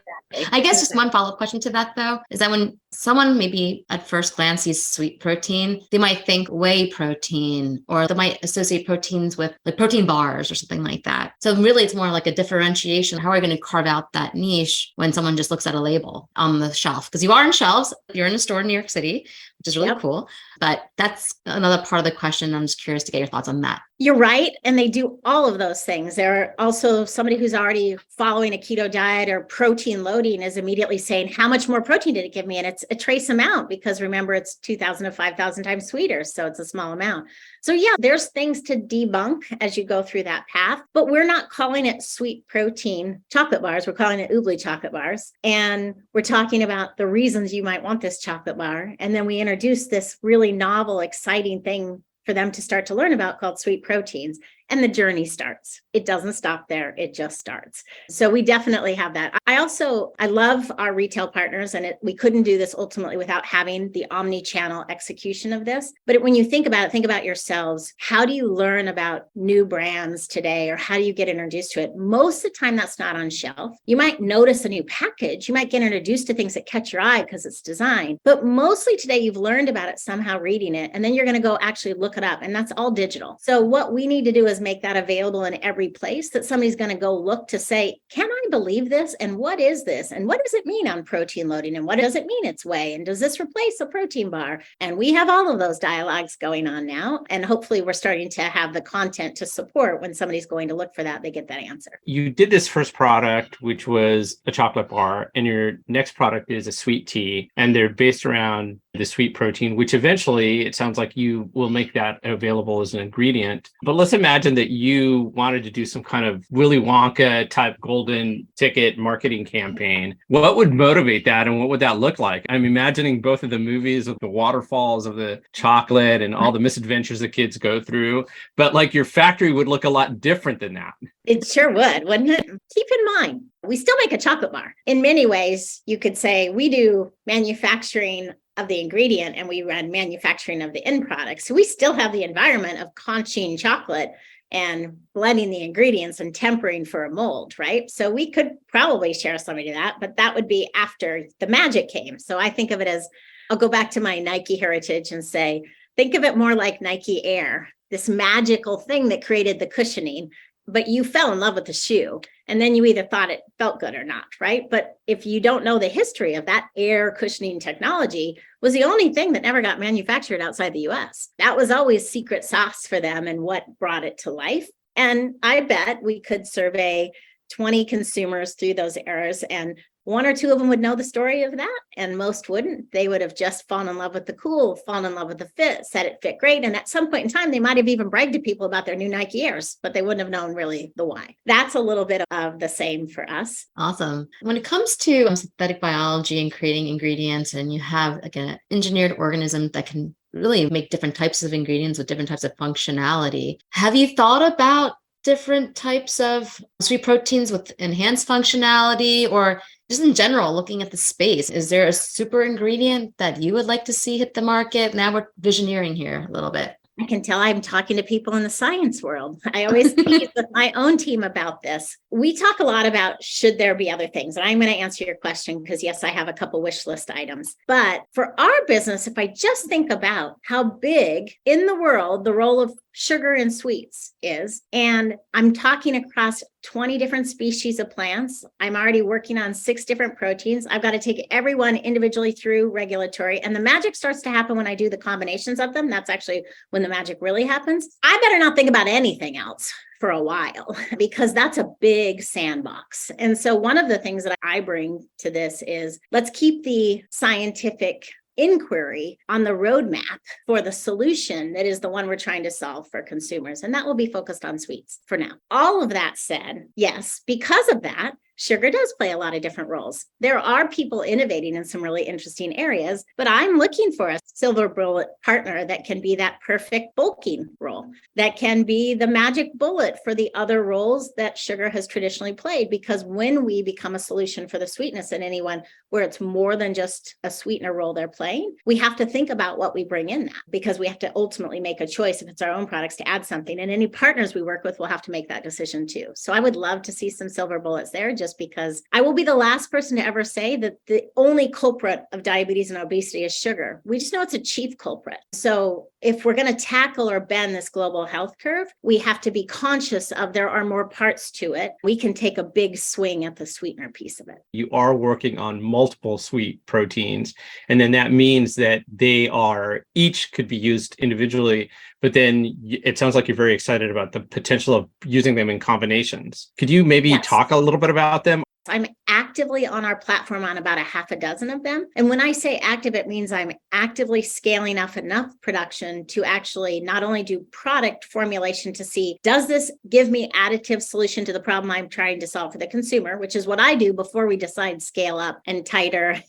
I guess just one follow-up question to that, though, is that when someone maybe at first glance sees sweet protein, they might think whey protein, or they might associate proteins with like protein bars or something like that. So really, it's more like a differentiation. How are we going to carve out that niche when someone just looks at a label on the shelf? Because you are in shelves, you're in a store in New York City, which is really cool. But that's another part of the question. I'm just curious to get your thoughts on that.
You're right. And they do all of those things. They're also somebody who's already following a keto diet or protein loading is immediately saying, how much more protein did it give me? And it's a trace amount, because remember, it's 2,000 to 5,000 times sweeter. So it's a small amount. So yeah, there's things to debunk as you go through that path, but we're not calling it sweet protein chocolate bars. We're calling it Oobli chocolate bars. And we're talking about the reasons you might want this chocolate bar. And then we introduce this really novel, exciting thing for them to start to learn about called sweet proteins. And the journey starts. It doesn't stop there. It just starts. So we definitely have that. I love our retail partners, and we couldn't do this ultimately without having the omni-channel execution of this. But when you think about yourselves. How do you learn about new brands today, or how do you get introduced to it? Most of the time, that's not on shelf. You might notice a new package. You might get introduced to things that catch your eye because it's designed. But mostly today, you've learned about it somehow reading it, and then you're going to go actually look it up. And that's all digital. So what we need to do is make that available in every place that somebody's going to go look to say, can I believe this? And what is this? And what does it mean on protein loading? And what does it mean it's whey? And does this replace a protein bar? And we have all of those dialogues going on now. And hopefully we're starting to have the content to support when somebody's going to look for that, they get that answer.
You did this first product, which was a chocolate bar, and your next product is a sweet tea, and they're based around the sweet protein, which eventually it sounds like you will make that available as an ingredient. But let's imagine that you wanted to do some kind of Willy Wonka type golden ticket marketing campaign. What would motivate that, and what would that look like? I'm imagining both of the movies of the waterfalls of the chocolate and all the misadventures the kids go through, but like your factory would look a lot different than that.
It sure would, wouldn't it? Keep in mind, we still make a chocolate bar. In many ways, you could say we do manufacturing of the ingredient and we run manufacturing of the end product. So we still have the environment of conching chocolate and blending the ingredients and tempering for a mold, right? So we could probably share somebody that, but that would be after the magic came. So I think of it as, I'll go back to my Nike heritage and say, think of it more like Nike Air. this magical thing that created the cushioning, but you fell in love with the shoe. And then you either thought it felt good or not, right? But if you don't know the history of that air cushioning technology, was the only thing that never got manufactured outside the US. That was always secret sauce for them and what brought it to life. And I bet we could survey 20 consumers through those eras, and one or two of them would know the story of that, and most wouldn't. They would have just fallen in love with the cool, fallen in love with the fit, said it fit great. And at some point in time, they might have even bragged to people about their new Nike Airs, but they wouldn't have known really the why. That's a little bit of the same for us.
Awesome. When it comes to synthetic biology and creating ingredients, and you have like an engineered organism that can really make different types of ingredients with different types of functionality, have you thought about different types of sweet proteins with enhanced functionality, or just in general, looking at the space? Is there a super ingredient that you would like to see hit the market? Now we're visioneering here a little bit.
I can tell I'm talking to people in the science world. I always tease with my own team about this. We talk a lot about should there be other things? And I'm going to answer your question because, yes, I have a couple wish list items. But for our business, if I just think about how big in the world the role of sugar and sweets is, and I'm talking across 20 different species of plants. I'm already working on 6 different proteins. I've got to take everyone individually through regulatory, and the magic starts to happen when I do the combinations of them. That's actually when the magic really happens. I better not think about anything else for a while because that's a big sandbox. And so one of the things that I bring to this is let's keep the scientific inquiry on the roadmap for the solution that is the one we're trying to solve for consumers. And that will be focused on sweets for now. All of that said, yes, because of that, sugar does play a lot of different roles. There are people innovating in some really interesting areas, but I'm looking for a silver bullet partner that can be that perfect bulking role, that can be the magic bullet for the other roles that sugar has traditionally played. Because when we become a solution for the sweetness in anyone where it's more than just a sweetener role they're playing, we have to think about what we bring in that, because we have to ultimately make a choice if it's our own products to add something. And any partners we work with will have to make that decision too. So I would love to see some silver bullets there, just because I will be the last person to ever say that the only culprit of diabetes and obesity is sugar. We just know it's a chief culprit. So if we're going to tackle or bend this global health curve, we have to be conscious of there are more parts to it. We can take a big swing at the sweetener piece of it.
You are working on multiple sweet proteins, and then that means that they are each could be used individually, but then it sounds like you're very excited about the potential of using them in combinations. Could you maybe talk a little bit about them?
I'm actively on our platform on about a half a dozen of them. And when I say active, it means I'm actively scaling up enough production to actually not only do product formulation to see, does this give me additive solution to the problem I'm trying to solve for the consumer, which is what I do before we decide scale up and tighter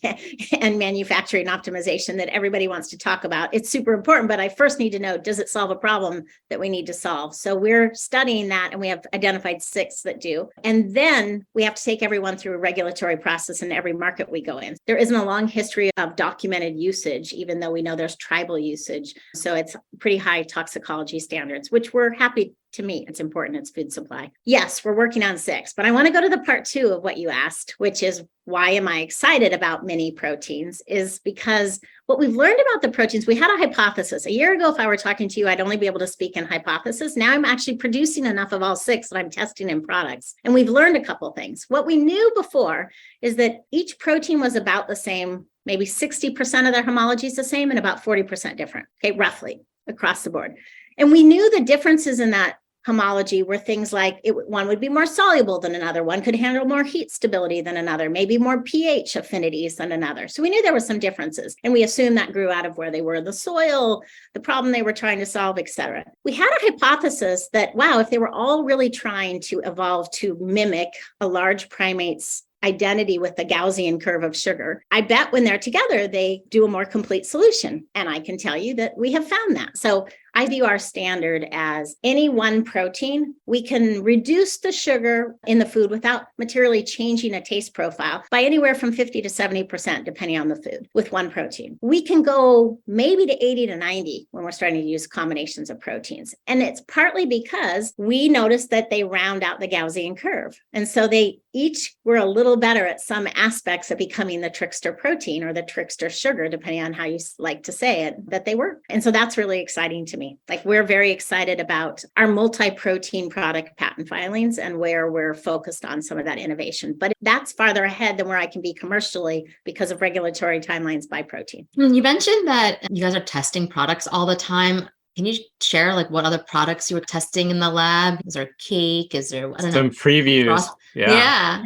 and manufacturing optimization that everybody wants to talk about. It's super important, but I first need to know, does it solve a problem that we need to solve? So we're studying that, and we have identified 6 that do. And then we have to take everyone through a regulatory process in every market we go in. There isn't a long history of documented usage, even though we know there's tribal usage. So it's pretty high toxicology standards, which we're happy to meet. It's important. It's food supply. Yes, we're working on 6, but I want to go to the part 2 of what you asked, which is why am I excited about mini proteins, is because what we've learned about the proteins, we had a hypothesis. A year ago, if I were talking to you, I'd only be able to speak in hypothesis. Now I'm actually producing enough of all 6 that I'm testing in products. And we've learned a couple things. What we knew before is that each protein was about the same, maybe 60% of their homology is the same and about 40% different, okay, roughly across the board. And we knew the differences in that homology were things like one would be more soluble than another, one could handle more heat stability than another, maybe more pH affinities than another. So we knew there were some differences, and we assumed that grew out of where they were in the soil, the problem they were trying to solve, et cetera. We had a hypothesis that, wow, if they were all really trying to evolve to mimic a large primate's identity with the Gaussian curve of sugar, I bet when they're together, they do a more complete solution. And I can tell you that we have found that. So I view our standard as any one protein, we can reduce the sugar in the food without materially changing a taste profile by anywhere from 50 to 70%, depending on the food, with one protein. We can go maybe to 80 to 90 when we're starting to use combinations of proteins. And it's partly because we noticed that they round out the Gaussian curve. And so they each were a little better at some aspects of becoming the trickster protein or the trickster sugar, depending on how you like to say it, that they were. And so that's really exciting to me. Like, we're very excited about our multi-protein product patent filings and where we're focused on some of that innovation. But that's farther ahead than where I can be commercially because of regulatory timelines by protein.
You mentioned that you guys are testing products all the time. Can you share like what other products you were testing in the lab? Is there cake? Is there, I don't know,
Some previews.
Yeah.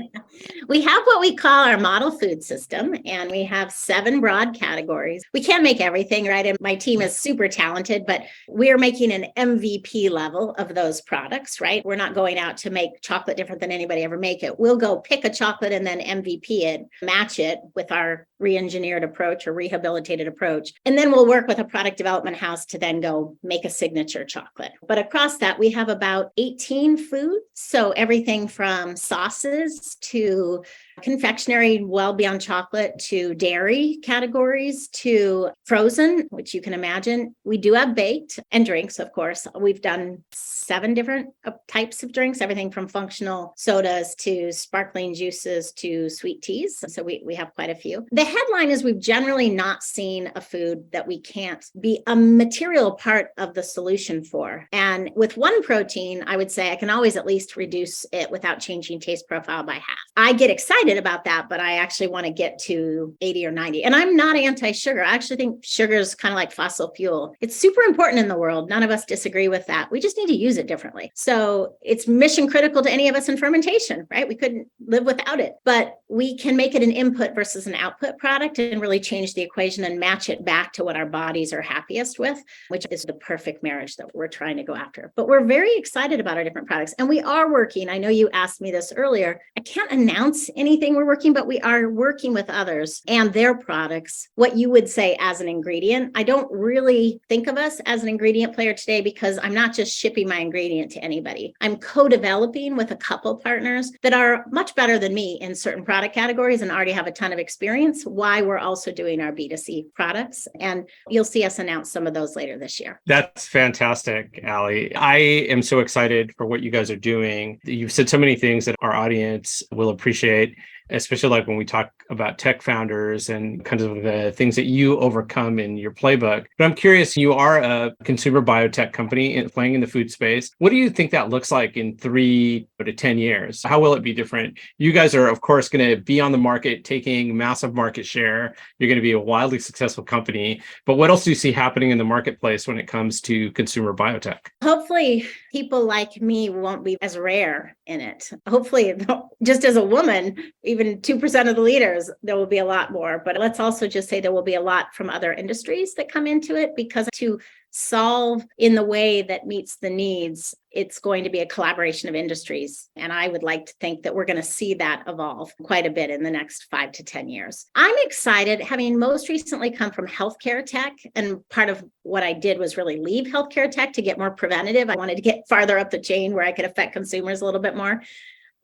We have what we call our model food system, and we have 7 broad categories. We can't make everything, right? And my team is super talented, but we're making an MVP level of those products, right? We're not going out to make chocolate different than anybody ever make it. We'll go pick a chocolate and then MVP it, match it with our re-engineered approach or rehabilitated approach. And then we'll work with a product development house to then go make a signature chocolate. But across that, we have about 18 foods. So everything from sauces to confectionery, well beyond chocolate, to dairy categories, to frozen, which you can imagine. We do have baked and drinks, of course. We've done 7 different types of drinks, everything from functional sodas to sparkling juices to sweet teas. So we have quite a few. The headline is we've generally not seen a food that we can't be a material part of the solution for. And with one protein, I would say I can always at least reduce it without changing taste profile by half. I get excited about that, but I actually want to get to 80 or 90. And I'm not anti-sugar. I actually think sugar is kind of like fossil fuel. It's super important in the world. None of us disagree with that. We just need to use it differently. So it's mission critical to any of us in fermentation, right? We couldn't live without it, but we can make it an input versus an output product and really change the equation and match it back to what our bodies are happiest with, which is the perfect marriage that we're trying to go after. But we're very excited about our different products, and we are working. I know you asked me this earlier. I can't announce anything we're working, but we are working with others and their products, what you would say as an ingredient. I don't really think of us as an ingredient player today because I'm not just shipping my ingredient to anybody. I'm co-developing with a couple partners that are much better than me in certain product categories and already have a ton of experience, why we're also doing our B2C products. And you'll see us announce some of those later this year.
That's fantastic, Allie. I am so excited for what you guys are doing. You've said so many things that our audience will appreciate, especially like when we talk about tech founders and kind of the things that you overcome in your playbook. But I'm curious, you are a consumer biotech company playing in the food space. What do you think that looks like in 3 to 10 years? How will it be different? You guys are, of course, going to be on the market, taking massive market share. You're going to be a wildly successful company. But what else do you see happening in the marketplace when it comes to consumer biotech?
Hopefully, people like me won't be as rare in it. Hopefully, just as a woman, even 2% of the leaders, there will be a lot more. But let's also just say there will be a lot from other industries that come into it, because to solve in the way that meets the needs, it's going to be a collaboration of industries. And I would like to think that we're going to see that evolve quite a bit in the next 5 to 10 years. I'm excited, having most recently come from healthcare tech. And part of what I did was really leave healthcare tech to get more preventative. I wanted to get farther up the chain where I could affect consumers a little bit more.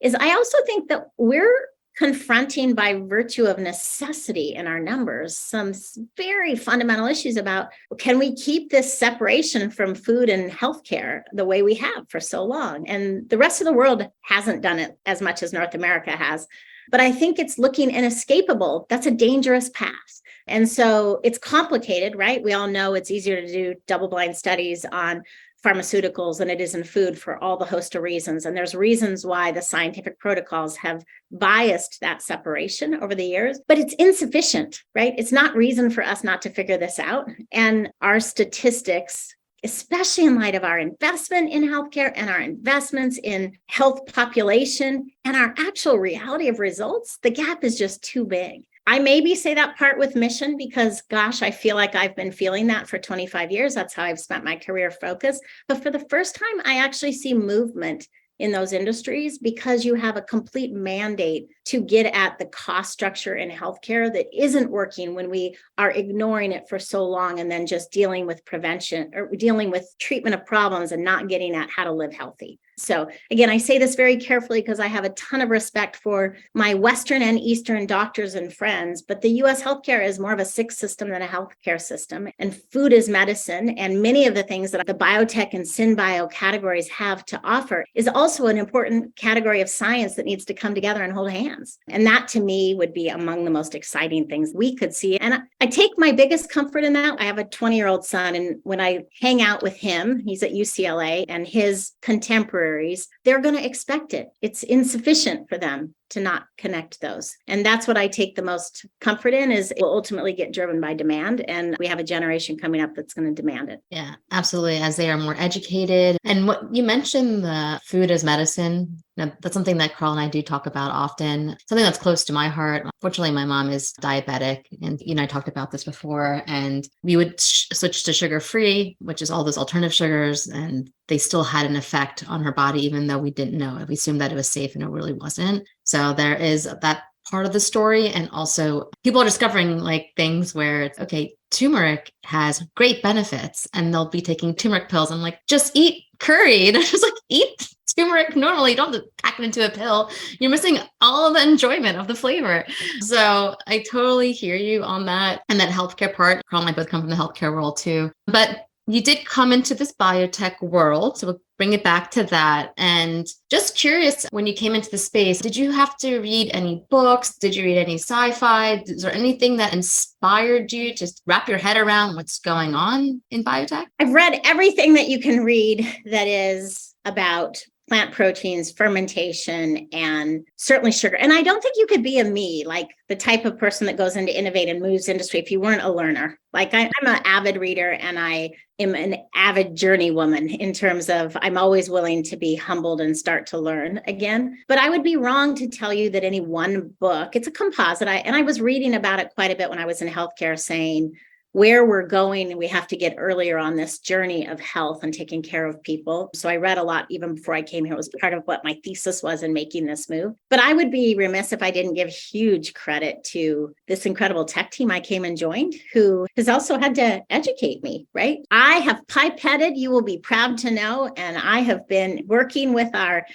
I also think that we're confronting, by virtue of necessity in our numbers, some very fundamental issues about, can we keep this separation from food and healthcare the way we have for so long? And the rest of the world hasn't done it as much as North America has. But I think it's looking inescapable. That's a dangerous path. And so it's complicated, right? We all know it's easier to do double-blind studies on pharmaceuticals than it is in food for all the host of reasons. And there's reasons why the scientific protocols have biased that separation over the years, but it's insufficient, right? It's not reason for us not to figure this out. And our statistics, especially in light of our investment in healthcare and our investments in health population and our actual reality of results, the gap is just too big. I maybe say that part with mission because, gosh, I feel like I've been feeling that for 25 years. That's how I've spent my career focus. But for the first time, I actually see movement in those industries because you have a complete mandate to get at the cost structure in healthcare that isn't working when we are ignoring it for so long and then just dealing with prevention or dealing with treatment of problems and not getting at how to live healthy. So again, I say this very carefully because I have a ton of respect for my Western and Eastern doctors and friends, but the US healthcare is more of a sick system than a healthcare system. And food is medicine. And many of the things that the biotech and synbio categories have to offer is also an important category of science that needs to come together and hold hands. And that to me would be among the most exciting things we could see. And I take my biggest comfort in that. I have a 20-year-old son, and when I hang out with him, he's at UCLA, and his contemporaries, they're going to expect it. It's insufficient for them to not connect those. And that's what I take the most comfort in, is it will ultimately get driven by demand. And we have a generation coming up that's going to demand it.
Yeah, absolutely. As they are more educated. And what you mentioned, the food as medicine, that's something that Karl and I do talk about often, something that's close to my heart. Unfortunately, my mom is diabetic, and you and I talked about this before, and we would switch to sugar-free, which is all those alternative sugars, and they still had an effect on her body, even though we didn't know it. We assumed that it was safe, and it really wasn't. So there is that part of the story. And also people are discovering like things where it's okay, turmeric has great benefits, and they'll be taking turmeric pills. I'm like, just eat curry. And I'm just like, eat turmeric normally. You don't have to pack it into a pill. You're missing all of the enjoyment of the flavor. So I totally hear you on that. And that healthcare part, Karl and I both come from the healthcare world too. But you did come into this biotech world. So we'll bring it back to that. And just curious, when you came into the space, did you have to read any books? Did you read any sci-fi? Is there anything that inspired you to wrap your head around what's going on in biotech?
I've read everything that you can read that is about plant proteins, fermentation, and certainly sugar. And I don't think you could be a me, like the type of person that goes into innovate and moves industry, if you weren't a learner. Like I'm an avid reader, and I am an avid journey woman in terms of I'm always willing to be humbled and start to learn again. But I would be wrong to tell you that any one book, it's a composite. I was reading about it quite a bit when I was in healthcare, saying where we're going, and we have to get earlier on this journey of health and taking care of people. So I read a lot even before I came here. It was part of what my thesis was in making this move. But I would be remiss if I didn't give huge credit to this incredible tech team I came and joined, who has also had to educate me, right? I have pipetted, you will be proud to know, and I have been working with our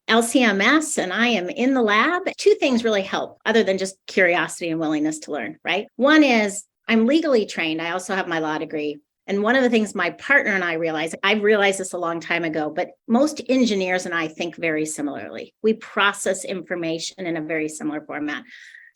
LCMS, and I am in the lab. Two things really help other than just curiosity and willingness to learn, right? One is I'm legally trained. I also have my law degree. And one of the things my partner and I realized, I've realized this a long time ago, but most engineers and I think very similarly. We process information in a very similar format.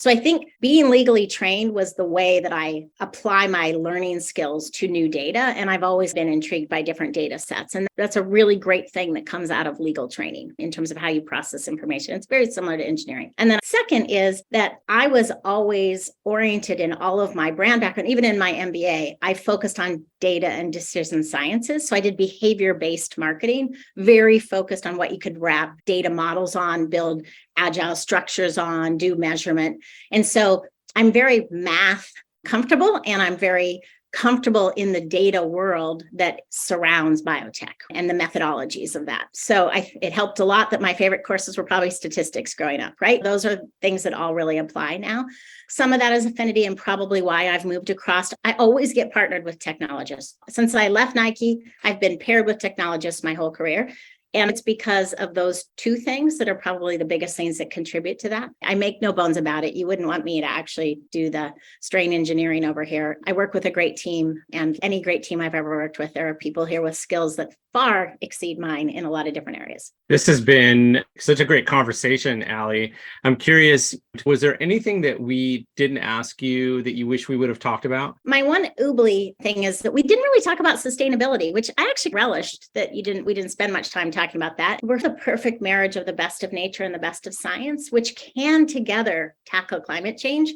So I think being legally trained was the way that I apply my learning skills to new data. And I've always been intrigued by different data sets. And that's a really great thing that comes out of legal training in terms of how you process information. It's very similar to engineering. And then second is that I was always oriented in all of my brand background, even in my MBA, I focused on data and decision sciences. So I did behavior-based marketing, very focused on what you could wrap data models on, build agile structures on, do measurement. And so I'm very math comfortable, and I'm very comfortable in the data world that surrounds biotech and the methodologies of that. So it helped a lot that my favorite courses were probably statistics growing up, right? Those are things that all really apply now. Some of that is affinity, and probably why I've moved across. I always get partnered with technologists. Since I left Nike, I've been paired with technologists my whole career. And it's because of those two things that are probably the biggest things that contribute to that. I make no bones about it. You wouldn't want me to actually do the strain engineering over here. I work with a great team, and any great team I've ever worked with, there are people here with skills that far exceed mine in a lot of different areas.
This has been such a great conversation, Allie. I'm curious, was there anything that we didn't ask you that you wish we would have talked about?
My one Oobli thing is that we didn't really talk about sustainability, which I actually relished that we didn't spend much time talking about that. We're the perfect marriage of the best of nature and the best of science, which can together tackle climate change.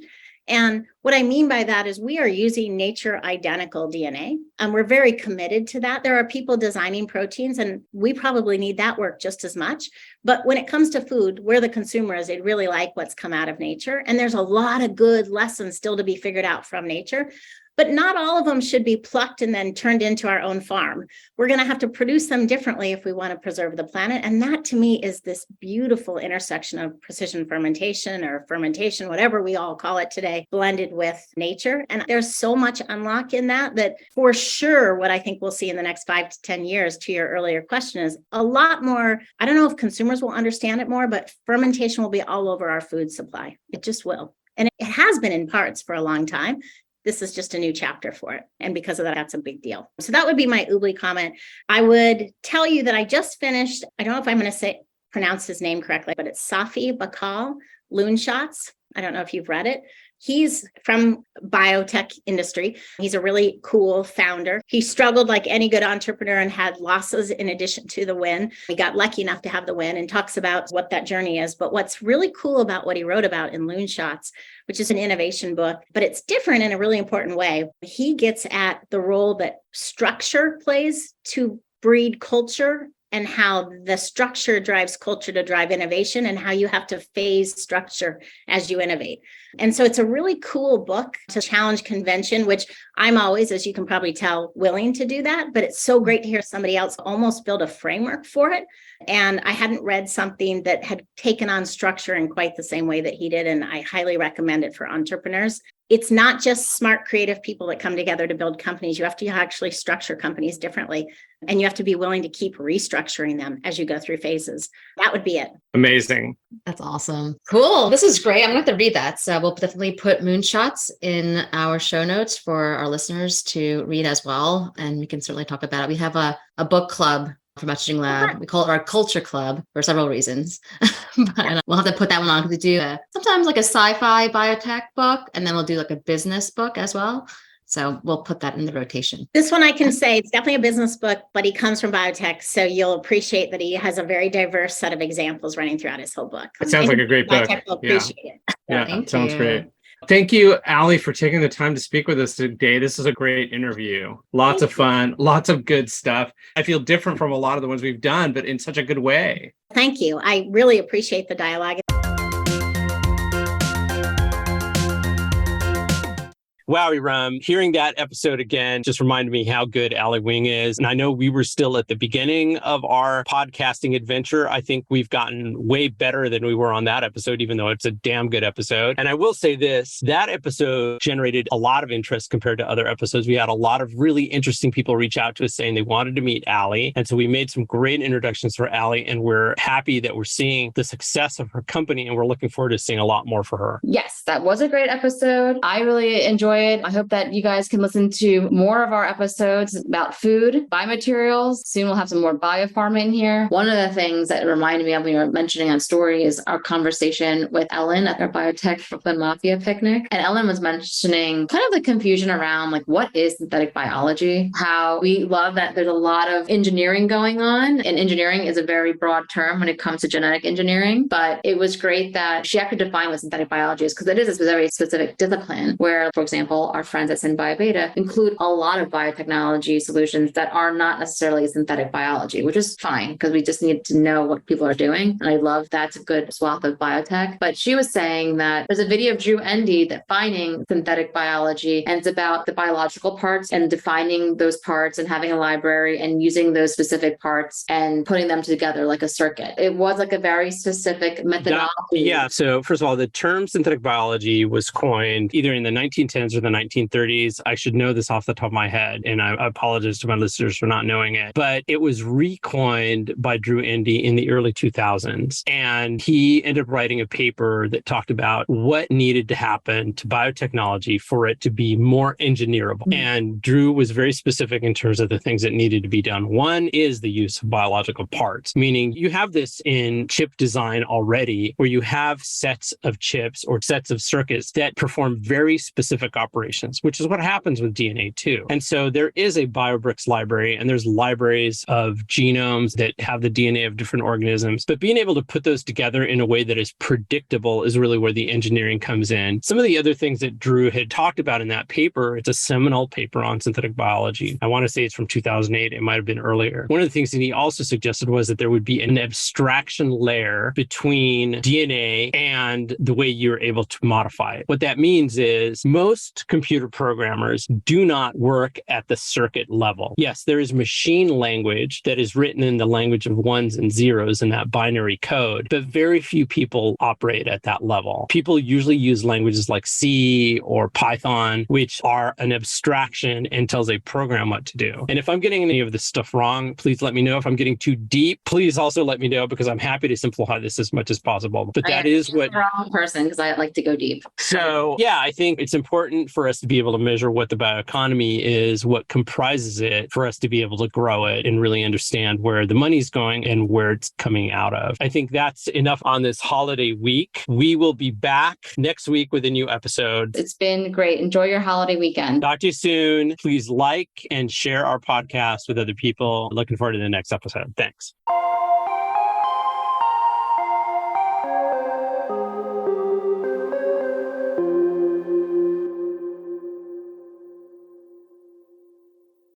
And what I mean by that is we are using nature identical DNA, and we're very committed to that. There are people designing proteins, and we probably need that work just as much. But when it comes to food, we're the consumers. They really like what's come out of nature. And there's a lot of good lessons still to be figured out from nature. but not all of them should be plucked and then turned into our own farm. We're going to have to produce them differently if we want to preserve the planet. And that to me is this beautiful intersection of precision fermentation or fermentation, whatever we all call it today, blended with nature. And there's so much unlock in that for sure, what I think we'll see in the next 5 to 10 years, to your earlier question, is a lot more. I don't know if consumers will understand it more, but fermentation will be all over our food supply. It just will. And it has been in parts for a long time. This is just a new chapter for it. And because of that, that's a big deal. So that would be my Oobli comment. I would tell you that I just finished, I don't know if I'm going to pronounce his name correctly, but it's Safi Bakal, Loon Shots. I don't know if you've read it. He's from biotech industry. He's a really cool founder. He struggled like any good entrepreneur and had losses in addition to the win. He got lucky enough to have the win and talks about what that journey is. But what's really cool about what he wrote about in Loon Shots, which is an innovation book, but it's different in a really important way. He gets at the role that structure plays to breed culture, and how the structure drives culture to drive innovation, and how you have to phase structure as you innovate. And so it's a really cool book to challenge convention, which I'm always, as you can probably tell, willing to do that. But it's so great to hear somebody else almost build a framework for it. And I hadn't read something that had taken on structure in quite the same way that he did. And I highly recommend it for entrepreneurs. It's not just smart, creative people that come together to build companies. You have to actually structure companies differently. And you have to be willing to keep restructuring them as you go through phases. That would be it.
Amazing.
That's awesome. Cool. This is great. I'm going to have to read that. So we'll definitely put Moonshots in our show notes for our listeners to read as well. And we can certainly talk about it. We have a book club for Messaging Lab. We call it our culture club for several reasons. But we'll have to put that one on because we do sometimes like a sci-fi biotech book, and then we'll do like a business book as well. So we'll put that in the rotation.
This one I can say it's definitely a business book, but he comes from biotech. So you'll appreciate that he has a very diverse set of examples running throughout his whole book.
It sounds like a great book.
Biotech will appreciate it.
Yeah, sounds great. Thank you, Ali, for taking the time to speak with us today. This is a great interview. Lots of fun, lots of good stuff. I feel different from a lot of the ones we've done, but in such a good way.
Thank you. I really appreciate the dialogue.
Wow, Erum, hearing that episode again just reminded me how good Ali Wing is. And I know we were still at the beginning of our podcasting adventure. I think we've gotten way better than we were on that episode, even though it's a damn good episode. And I will say this, that episode generated a lot of interest compared to other episodes. We had a lot of really interesting people reach out to us saying they wanted to meet Ali. And so we made some great introductions for Ali, and we're happy that we're seeing the success of her company, and we're looking forward to seeing a lot more for her.
Yes, that was a great episode. I really enjoyed it. I hope that you guys can listen to more of our episodes about food, biomaterials. Soon we'll have some more biofarming in here. One of the things that reminded me of when you were mentioning on story is our conversation with Ellen at our Biotech Brooklyn Mafia picnic. And Ellen was mentioning kind of the confusion around like, what is synthetic biology? How we love that there's a lot of engineering going on. And engineering is a very broad term when it comes to genetic engineering. But it was great that she actually defined what synthetic biology is, because it is a very specific discipline where, for example, our friends at SynBioBeta include a lot of biotechnology solutions that are not necessarily synthetic biology, which is fine because we just need to know what people are doing. And I love that's a good swath of biotech. But she was saying that there's a video of Drew Endy defining synthetic biology, and it's about the biological parts and defining those parts and having a library and using those specific parts and putting them together like a circuit. It was like a very specific methodology.
So first of all, the term synthetic biology was coined either in the 1910s or the 1930s. I should know this off the top of my head, and I apologize to my listeners for not knowing it, but it was recoined by Drew Endy in the early 2000s. And he ended up writing a paper that talked about what needed to happen to biotechnology for it to be more engineerable. Mm-hmm. And Drew was very specific in terms of the things that needed to be done. One is the use of biological parts, meaning you have this in chip design already, where you have sets of chips or sets of circuits that perform very specific operations, which is what happens with DNA too. And so there is a BioBricks library, and there's libraries of genomes that have the DNA of different organisms. But being able to put those together in a way that is predictable is really where the engineering comes in. Some of the other things that Drew had talked about in that paper, it's a seminal paper on synthetic biology. I want to say it's from 2008. It might have been earlier. One of the things that he also suggested was that there would be an abstraction layer between DNA and the way you're able to modify it. What that means is most most computer programmers do not work at the circuit level. Yes, there is machine language that is written in the language of ones and zeros in that binary code, but very few people operate at that level. People usually use languages like C or Python, which are an abstraction and tells a program what to do. And if I'm getting any of this stuff wrong, please let me know. If I'm getting too deep, please also let me know, because I'm happy to simplify this as much as possible. But that is what...
the wrong person, because I like to go deep.
So yeah, I think it's important for us to be able to measure what the bioeconomy is, what comprises it, for us to be able to grow it and really understand where the money's going and where it's coming out of. I think that's enough on this holiday week. We will be back next week with a new episode.
It's been great. Enjoy your holiday weekend.
Talk to you soon. Please like and share our podcast with other people. Looking forward to the next episode. Thanks.